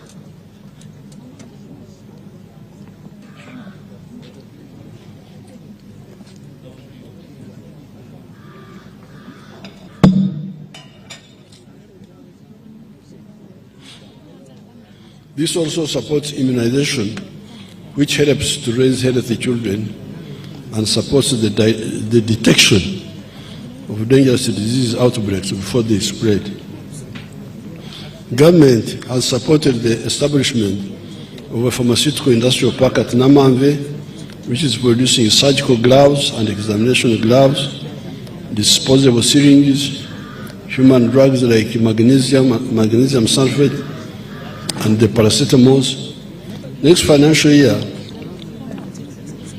Speaker 3: This also supports immunization, which helps to raise healthy children and supports the detection of dangerous disease outbreaks before they spread. Government has supported the establishment of a pharmaceutical industrial park at Namamve, which is producing surgical gloves and examination gloves, disposable syringes, human drugs like magnesium sulfate, and the paracetamols. Next financial year,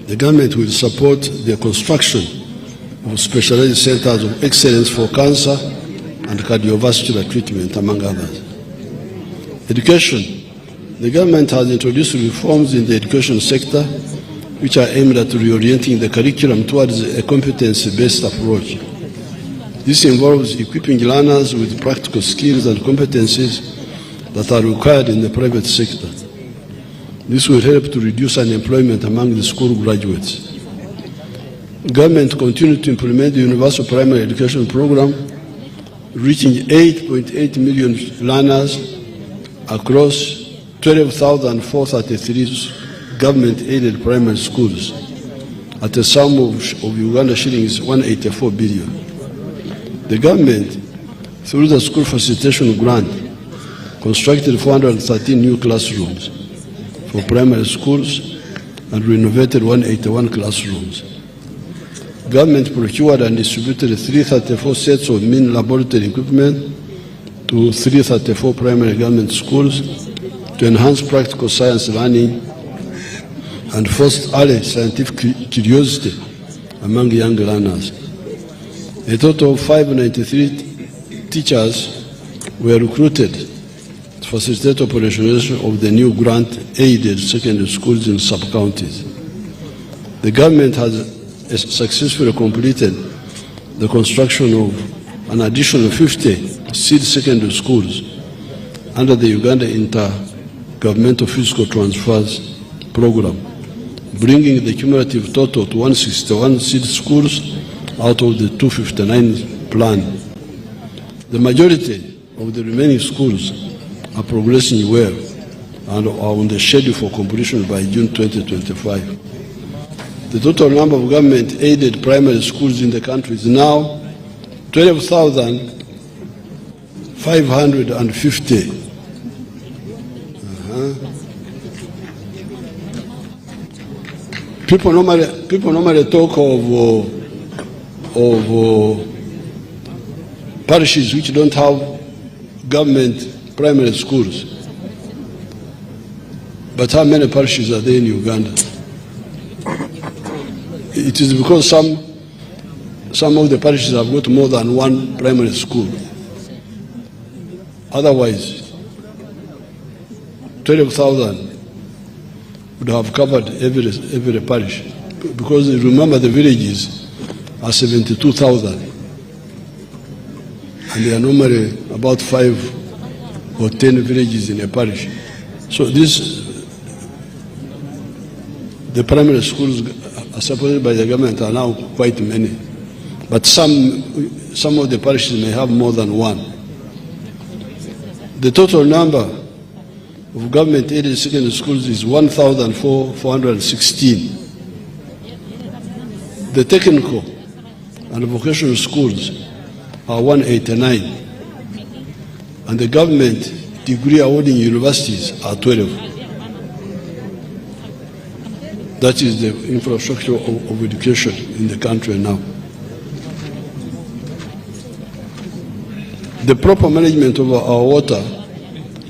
Speaker 3: the government will support the construction of specialized centers of excellence for cancer and cardiovascular treatment, among others. Education. The government has introduced reforms in the education sector which are aimed at reorienting the curriculum towards a competency-based approach. This involves equipping learners with practical skills and competencies that are required in the private sector. This will help to reduce unemployment among the school graduates. Government continued to implement the Universal Primary Education Program, reaching 8.8 million learners across 12,433 government-aided primary schools at a sum of Uganda shillings 184 billion. The government, through the School Facilitation Grant, constructed 413 new classrooms for primary schools and renovated 181 classrooms. Government procured and distributed 334 sets of main laboratory equipment to 334 primary government schools to enhance practical science learning and foster early scientific curiosity among young learners. A total of 593 teachers were recruited to facilitate operationalization of the new grant-aided secondary schools in sub-counties. The government has successfully completed the construction of an additional 50 seed secondary schools under the Uganda Intergovernmental Physical Transfers Program, bringing the cumulative total to 161 seed schools out of the 259 planned. The majority of the remaining schools are progressing well and are on the schedule for completion by June 2025. The total number of government-aided primary schools in the country is now 12,550. People normally talk of parishes which don't have government primary schools. But how many parishes are there in Uganda? It is because some of the parishes have got more than one primary school. Otherwise, 12,000 would have covered every parish. Because remember, the villages are 72,000. And there are normally about 5 or 10 villages in a parish. So the primary schools are supported by the government are now quite many. But some of the parishes may have more than one. The total number of government-aided secondary schools is 1,416. The technical and vocational schools are 189. And the government degree awarding universities are 12. That is the infrastructure of education in the country now. The proper management of our water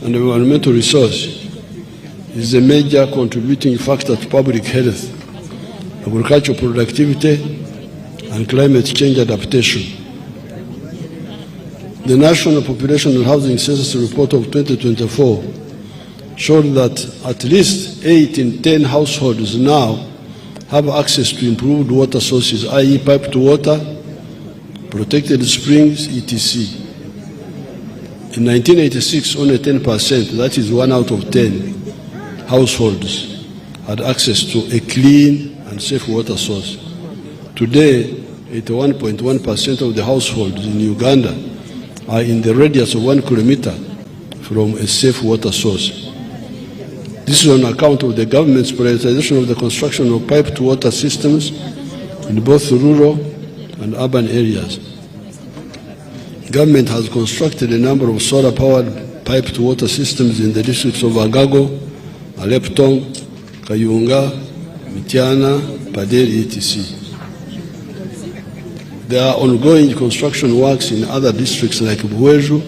Speaker 3: and environmental resource is a major contributing factor to public health, agricultural productivity, and climate change adaptation. The National Population and Housing Census Report of 2024 showed that at least 8 in 10 households now have access to improved water sources, i.e. piped water, protected springs, etc. In 1986, only 10%, that is 1 out of 10 households, had access to a clean and safe water source. Today, 81.1% of the households in Uganda are in the radius of 1 kilometer from a safe water source. This is on account of the government's prioritization of the construction of piped water systems in both rural and urban areas. Government has constructed a number of solar-powered piped water systems in the districts of Agago, Aleptong, Kayunga, Mityana, Paderi, etc. There are ongoing construction works in other districts like Buweju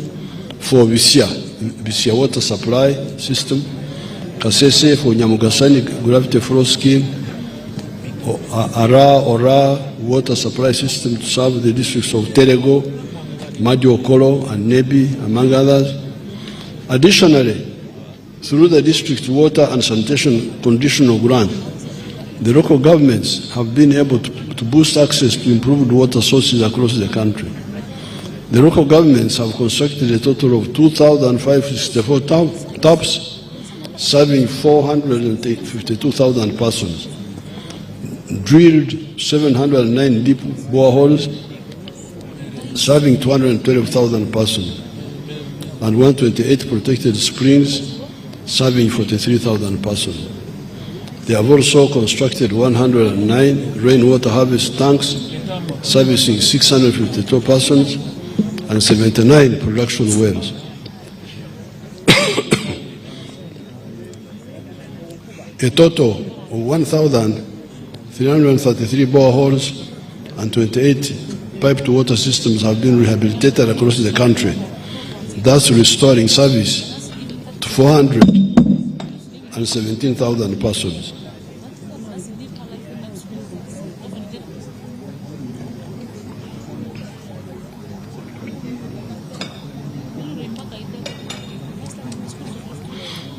Speaker 3: for Bisia water supply system, Kasese for Nyamugasani gravity flow scheme, Ora water supply system to serve the districts of Terego, Madio Okolo, and Nebi, among others. Additionally, through the district water and sanitation conditional grant, the local governments have been able to boost access to improved water sources across the country. The local governments have constructed a total of 2,564 taps, serving 452,000 persons, drilled 709 deep boreholes, serving 212,000 persons, and 128 protected springs, serving 43,000 persons. They have also constructed 109 rainwater harvest tanks, servicing 652 persons, and 79 production wells. A total of 1,333 boreholes and 28 piped water systems have been rehabilitated across the country, thus restoring service to 417,000 persons.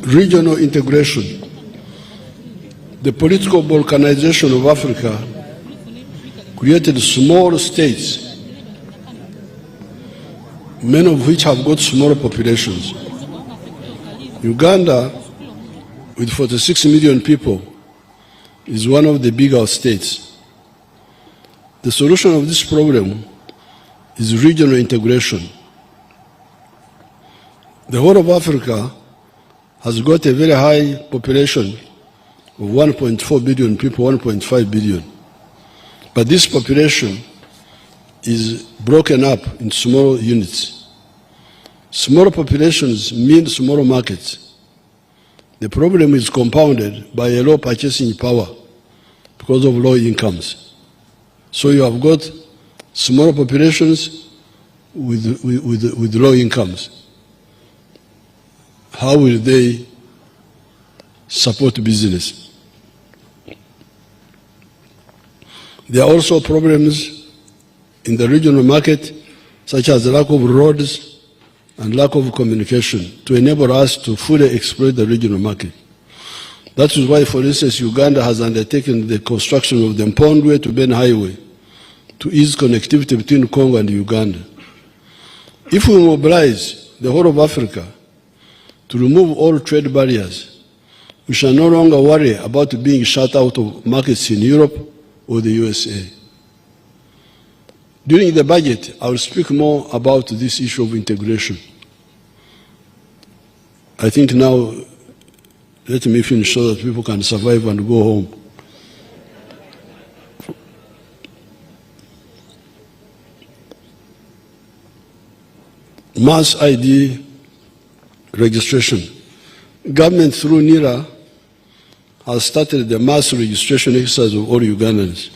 Speaker 3: Regional integration. The political balkanization of Africa created small states, many of which have got smaller populations. Uganda, with 46 million people, is one of the bigger states. The solution of this problem is regional integration. The whole of Africa has got a very high population of 1.4 billion people, 1.5 billion. But this population is broken up in small units. Smaller populations mean smaller markets. The problem is compounded by a low purchasing power because of low incomes. So you have got smaller populations with low incomes. How will they support business? There are also problems in the regional market, such as the lack of roads and lack of communication to enable us to fully exploit the regional market. That is why, for instance, Uganda has undertaken the construction of the Mpondwe to Ben Highway to ease connectivity between Congo and Uganda. If we mobilize the whole of Africa to remove all trade barriers, we shall no longer worry about being shut out of markets in Europe or the USA. During the budget, I will speak more about this issue of integration. I think now, let me finish so that people can survive and go home. Mass ID registration. Government through NIRA has started the mass registration exercise of all Ugandans.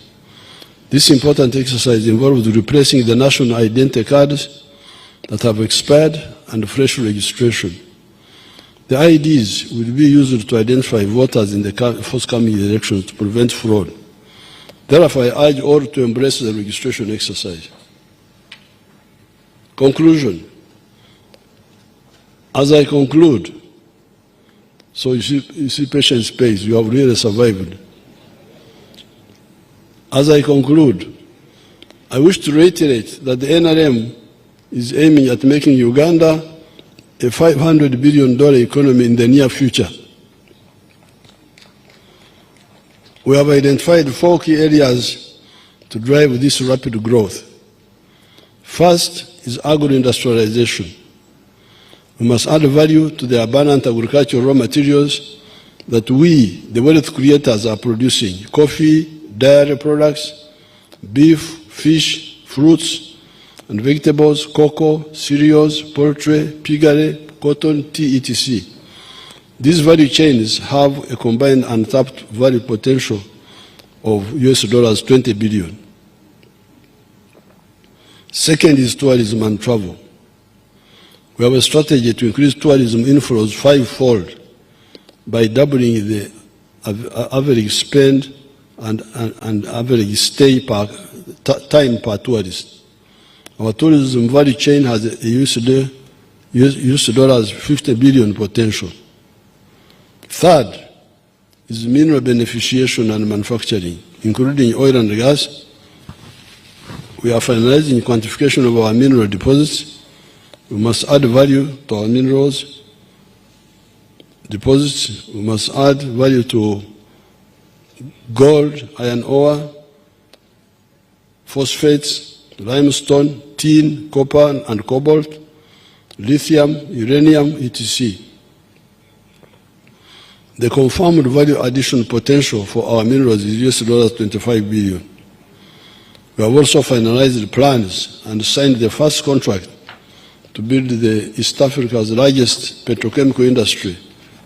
Speaker 3: This important exercise involves replacing the national identity cards that have expired and fresh registration. The IDs will be used to identify voters in the forthcoming elections to prevent fraud. Therefore, I urge all to embrace the registration exercise. Conclusion. As I conclude, so you see patience pays, you have really survived. As I conclude, I wish to reiterate that the NRM is aiming at making Uganda a $500 billion economy in the near future. We have identified 4 key areas to drive this rapid growth. First is agro-industrialization. We must add value to the abundant agricultural raw materials that we, the wealth creators, are producing: coffee, dairy products, beef, fish, fruits and vegetables, cocoa, cereals, poultry, piggery, cotton, tea, etc. These value chains have a combined untapped value potential of US dollars 20 billion. Second is tourism and travel. We have a strategy to increase tourism inflows 5-fold by doubling the average spend and average stay time per tourist. Our tourism value chain has a US dollars 50 billion potential. Third is mineral beneficiation and manufacturing, including oil and gas. We are finalizing quantification of our mineral deposits. We must add value to our minerals deposits. We must add value to gold, iron ore, phosphates, limestone, tin, copper and cobalt, lithium, uranium, etc. The confirmed value addition potential for our minerals is US dollars 25 billion. We have also finalized the plans and signed the first contract to build the East Africa's largest petrochemical industry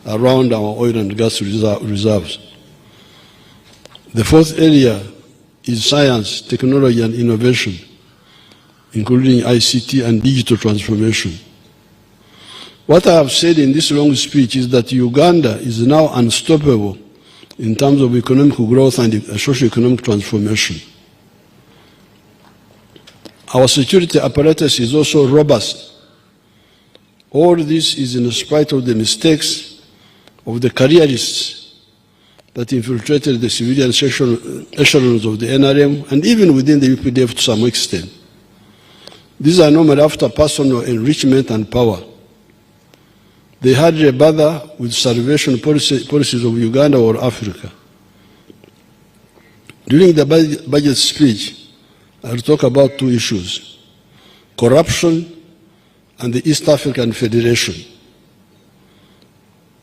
Speaker 3: around our oil and gas reserves. The fourth area is science, technology and innovation, including ICT and digital transformation. What I have said in this long speech is that Uganda is now unstoppable in terms of economic growth and socio-economic transformation. Our security apparatus is also robust. All this is in spite of the mistakes of the careerists that infiltrated the civilian echelons of the NRM and even within the UPDF to some extent. These are normally after personal enrichment and power. They hardly bother with salvation policies of Uganda or Africa. During the budget speech, I will talk about 2 issues: corruption and the East African Federation.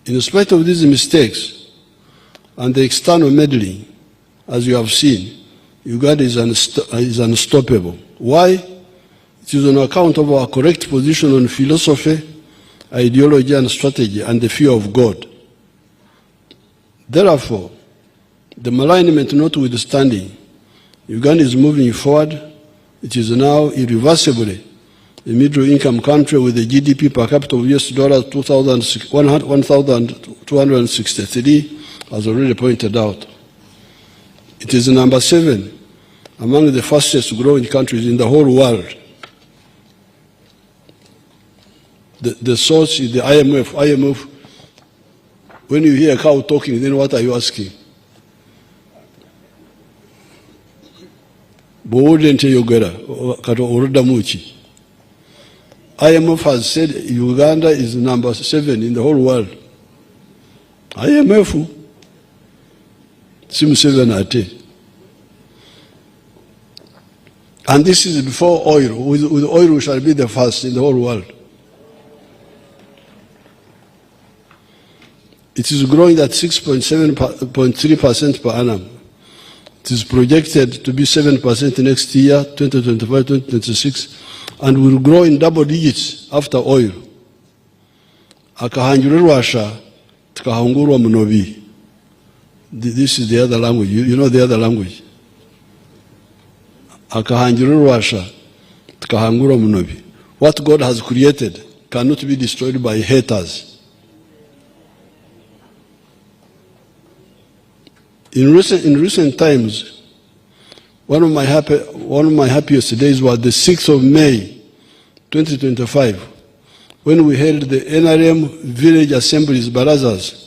Speaker 3: In spite of these mistakes and the external meddling, as you have seen, Uganda is unstoppable. Why? It is on account of our correct position on philosophy, ideology and strategy, and the fear of God. Therefore, the malignment notwithstanding, Uganda is moving forward. It is now irreversibly a middle-income country with a GDP per capita of $1,263, as already pointed out. It is number 7 among the fastest growing countries in the whole world. The source is the IMF. IMF, when you hear a cow talking, then what are you asking? IMF has said Uganda is number 7 in the whole world. IMF seems 7 at 10. And this is before oil. With oil, we shall be the first in the whole world. It is growing at 6.3% per annum. It is projected to be 7% next year, 2025, 2026, and will grow in double digits after oil. Akahanjururwasha, tukahangurwa munobi. This is the other language. You know the other language. Akahanjururwasha, tukahangurwa munobi. What God has created cannot be destroyed by haters. In recent times, one of my happiest days was the 6th of May, 2025, when we held the NRM Village Assemblies Barazas.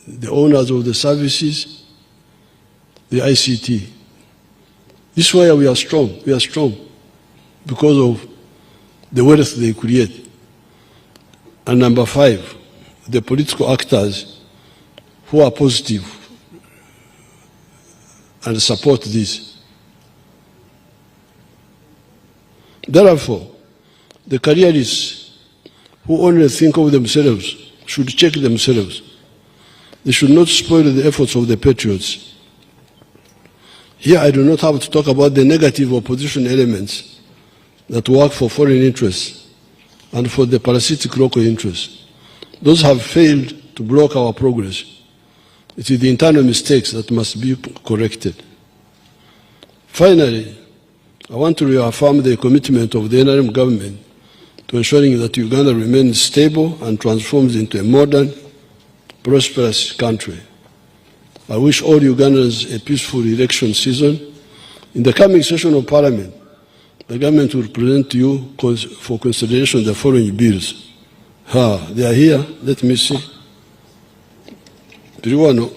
Speaker 3: The owners of the services, the ICT, This is why we are strong. We are strong because of the wealth they create. And number 5, the political actors who are positive and support this. Therefore, the careerists who only think of themselves should check themselves. They should not spoil the efforts of the patriots. Here I do not have to talk about the negative opposition elements that work for foreign interests and for the parasitic local interests. Those have failed to block our progress. It is the internal mistakes that must be corrected. Finally, I want to reaffirm the commitment of the NRM government to ensuring that Uganda remains stable and transforms into a modern, prosperous country. I wish all Ugandans a peaceful election season. In the coming session of Parliament, the government will present to you for consideration the following bills. They are here. Let me see. Piriwano.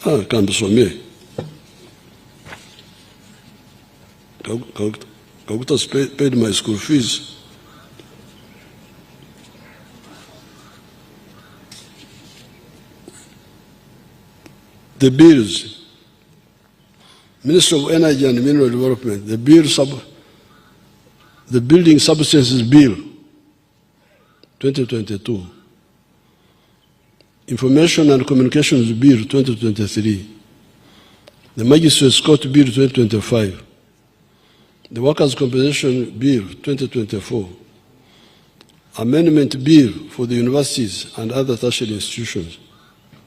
Speaker 3: Kambisome. Kagutas paid my school fees. The bills. Minister of Energy and Mineral Development, the Building Substances Bill, 2022. Information and Communications Bill, 2023. The Magistrates Court Bill, 2025. The Workers' Compensation Bill, 2024. Amendment Bill for the Universities and Other Tertiary Institutions,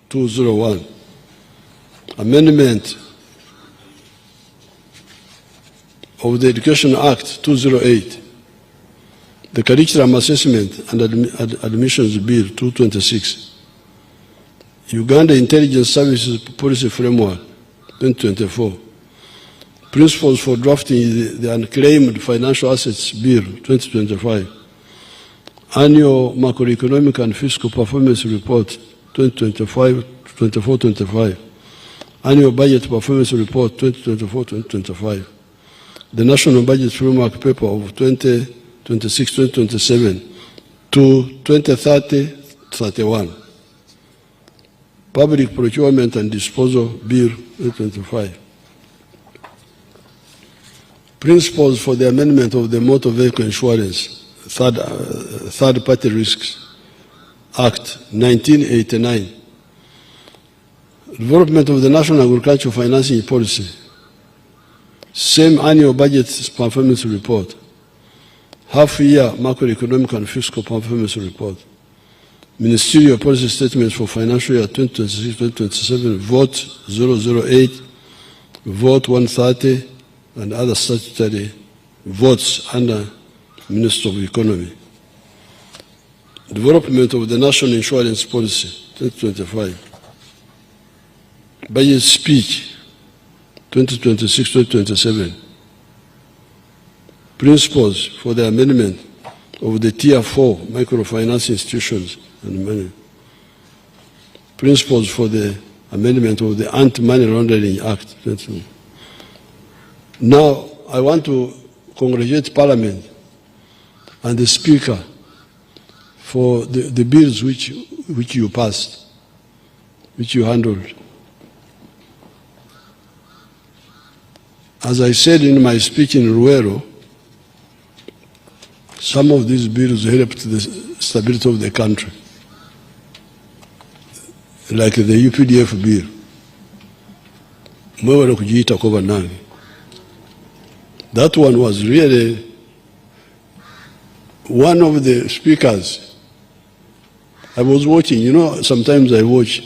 Speaker 3: 201. Amendment of the Education Act, 208. The Curriculum Assessment and Admissions Bill, 226. Uganda Intelligence Services Policy Framework, 2024. Principles for Drafting the Unclaimed Financial Assets Bill, 2025. Annual Macroeconomic and Fiscal Performance Report, 2024-25. Annual Budget Performance Report, 2024-2025. The National Budget Framework Paper of 2026-2027 to 2030-31. Public Procurement and Disposal Bill, 2025. Principles for the amendment of the Motor Vehicle Insurance, Third-Party Risks Act, 1989. Development of the National Agricultural Financing Policy. Same annual budget performance report. Half-year macroeconomic and fiscal performance report. Ministerial policy statements for financial year 2026-2027, Vote 008, Vote 130, and other statutory votes under Minister of Economy. Development of the National Insurance Policy, 2025. Budget Speech, 2026-2027. Principles for the amendment of the Tier 4 microfinance institutions and money. Principles for the amendment of the Anti-Money Laundering Act. Now, I want to congratulate Parliament and the Speaker for the bills which you passed, which you handled. As I said in my speech in Ruero, some of these bills helped the stability of the country, like the UPDF bill. That one was really one of the speakers. I was watching, sometimes I watch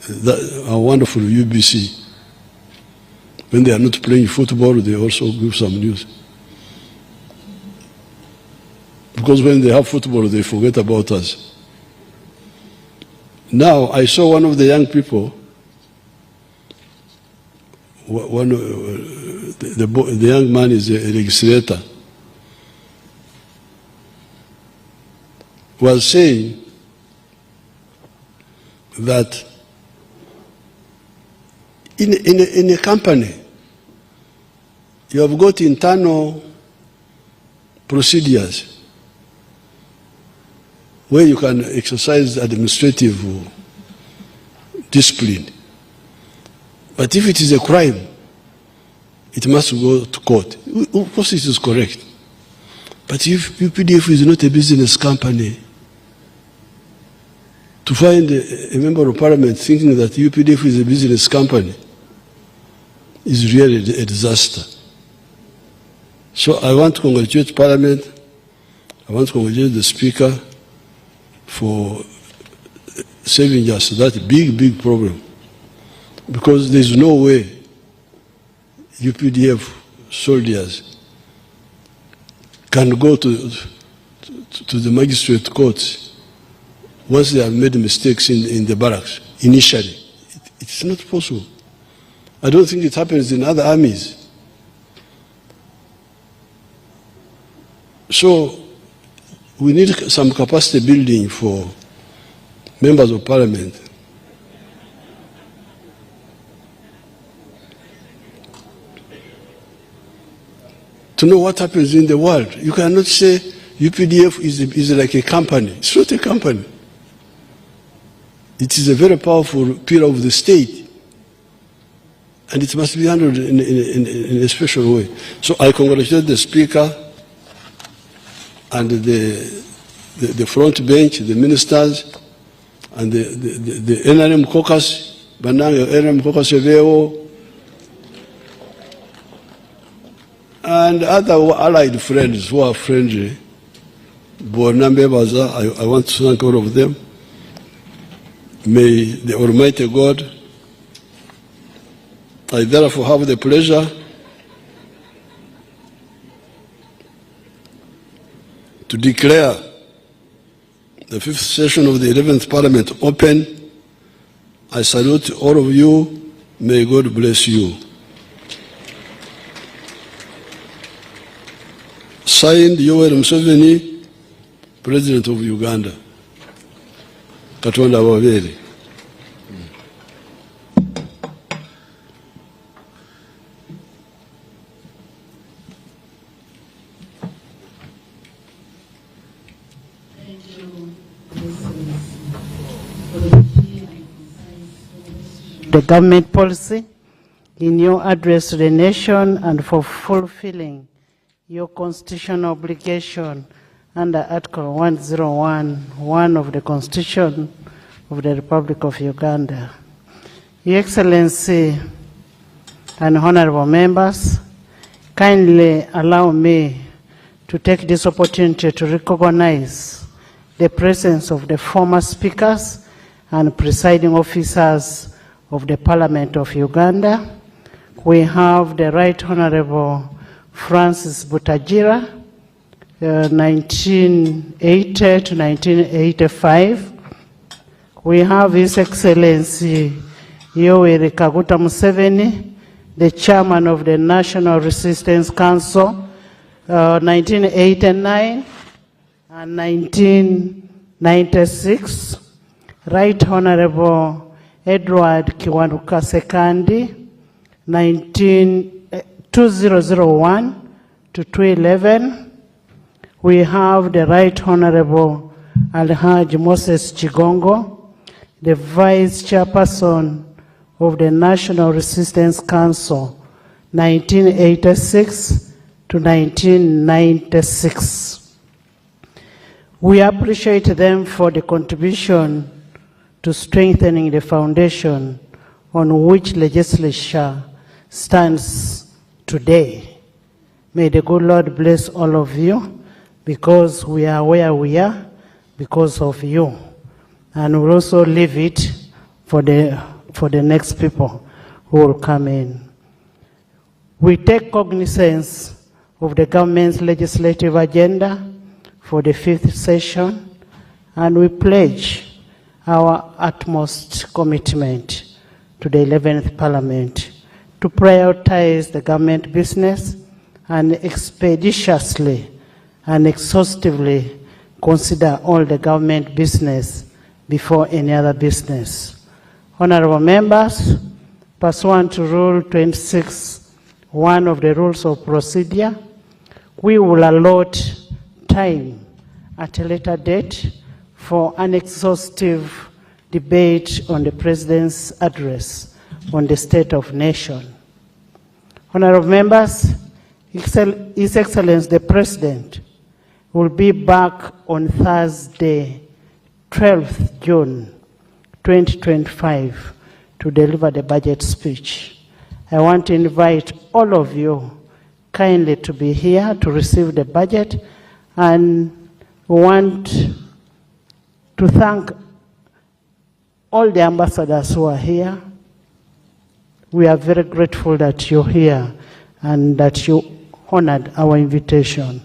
Speaker 3: a wonderful UBC. When they are not playing football, they also give some news. Because when they have football, they forget about us. Now, I saw one of the young people, the young man is a legislator, was saying that In a company, you have got internal procedures where you can exercise administrative discipline. But if it is a crime, it must go to court. Of course, it is correct. But if UPDF is not a business company, to find a member of parliament thinking that UPDF is a business company is really a disaster. So I want to congratulate Parliament. I want to congratulate the Speaker for saving us that big problem. Because there is no way UPDF soldiers can go to the magistrate courts once they have made mistakes in the barracks initially. It's not possible. I don't think it happens in other armies. So we need some capacity building for members of parliament. To know what happens in the world. You cannot say UPDF is like a company. It's not a company. It is a very powerful pillar of the state. And it must be handled in a special way. So I congratulate the Speaker and the front bench, the ministers, and the NRM caucus, Banang NRM caucus Eveo, and other allied friends who are friendly. Bonambe Baza, I want to thank all of them. May the Almighty God, I therefore have the pleasure to declare the 5th session of the 11th Parliament open. I salute all of you. May God bless you. Signed, Yoweri Museveni, President of Uganda. Katonda Wabere.
Speaker 1: The government policy in your address to the nation and for fulfilling your constitutional obligation under Article 101(1) of the Constitution of the Republic of Uganda. Your Excellency and honorable members, kindly allow me to take this opportunity to recognize the presence of the former speakers and presiding officers of the Parliament of Uganda. We have the Right Honorable Francis Butagira, 1980 to 1985. We have His Excellency Yoweri Kaguta Museveni, the Chairman of the National Resistance Council, 1989 and 1996. Right Honorable Edward Kiwanuka Sekandi, 2001 to 2011. We have the Right Honorable Alhaji Moses Chigongo, the Vice Chairperson of the National Resistance Council, 1986 to 1996. We appreciate them for the contribution to strengthening the foundation on which legislature stands today. May the good Lord bless all of you, because we are where we are because of you. And we'll also leave it for the next people who will come in. We take cognizance of the government's legislative agenda for the 5th session, and we pledge our utmost commitment to the 11th Parliament to prioritize the government business and expeditiously and exhaustively consider all the government business before any other business. Honorable members, pursuant to Rule 26(1) of the Rules of Procedure, we will allot time at a later date for an exhaustive debate on the President's address on the State of Nation. Honorable members, His Excellency the President will be back on Thursday, 12th June 2025 to deliver the budget speech. I want to invite all of you kindly to be here to receive the budget, and we want to thank all the ambassadors who are here. We are very grateful that you're here and that you honored our invitation.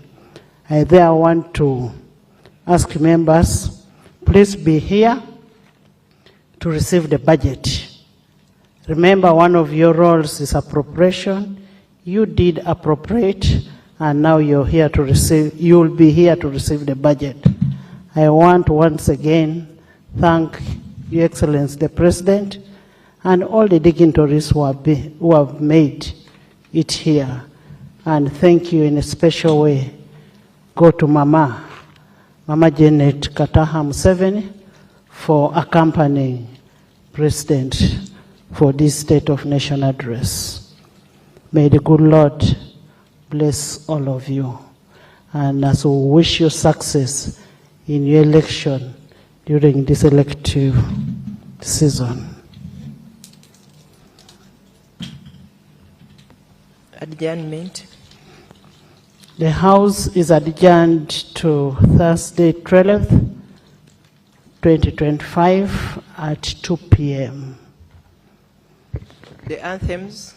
Speaker 1: I there want to ask members, please be here to receive the budget. Remember, one of your roles is appropriation. You did appropriate, and now you're here to receive, you will be here to receive the budget. I want once again thank Your Excellency the President and all the dignitaries who have made it here. And thank you in a special way. Go to Mama Janet Kataha Museveni for accompanying President for this State of Nation address. May the good Lord bless all of you. And as we wish you success in your election during this elective season.
Speaker 2: Adjournment.
Speaker 1: The House is adjourned to Thursday, 12th, 2025 at 2 p.m.
Speaker 2: The anthems.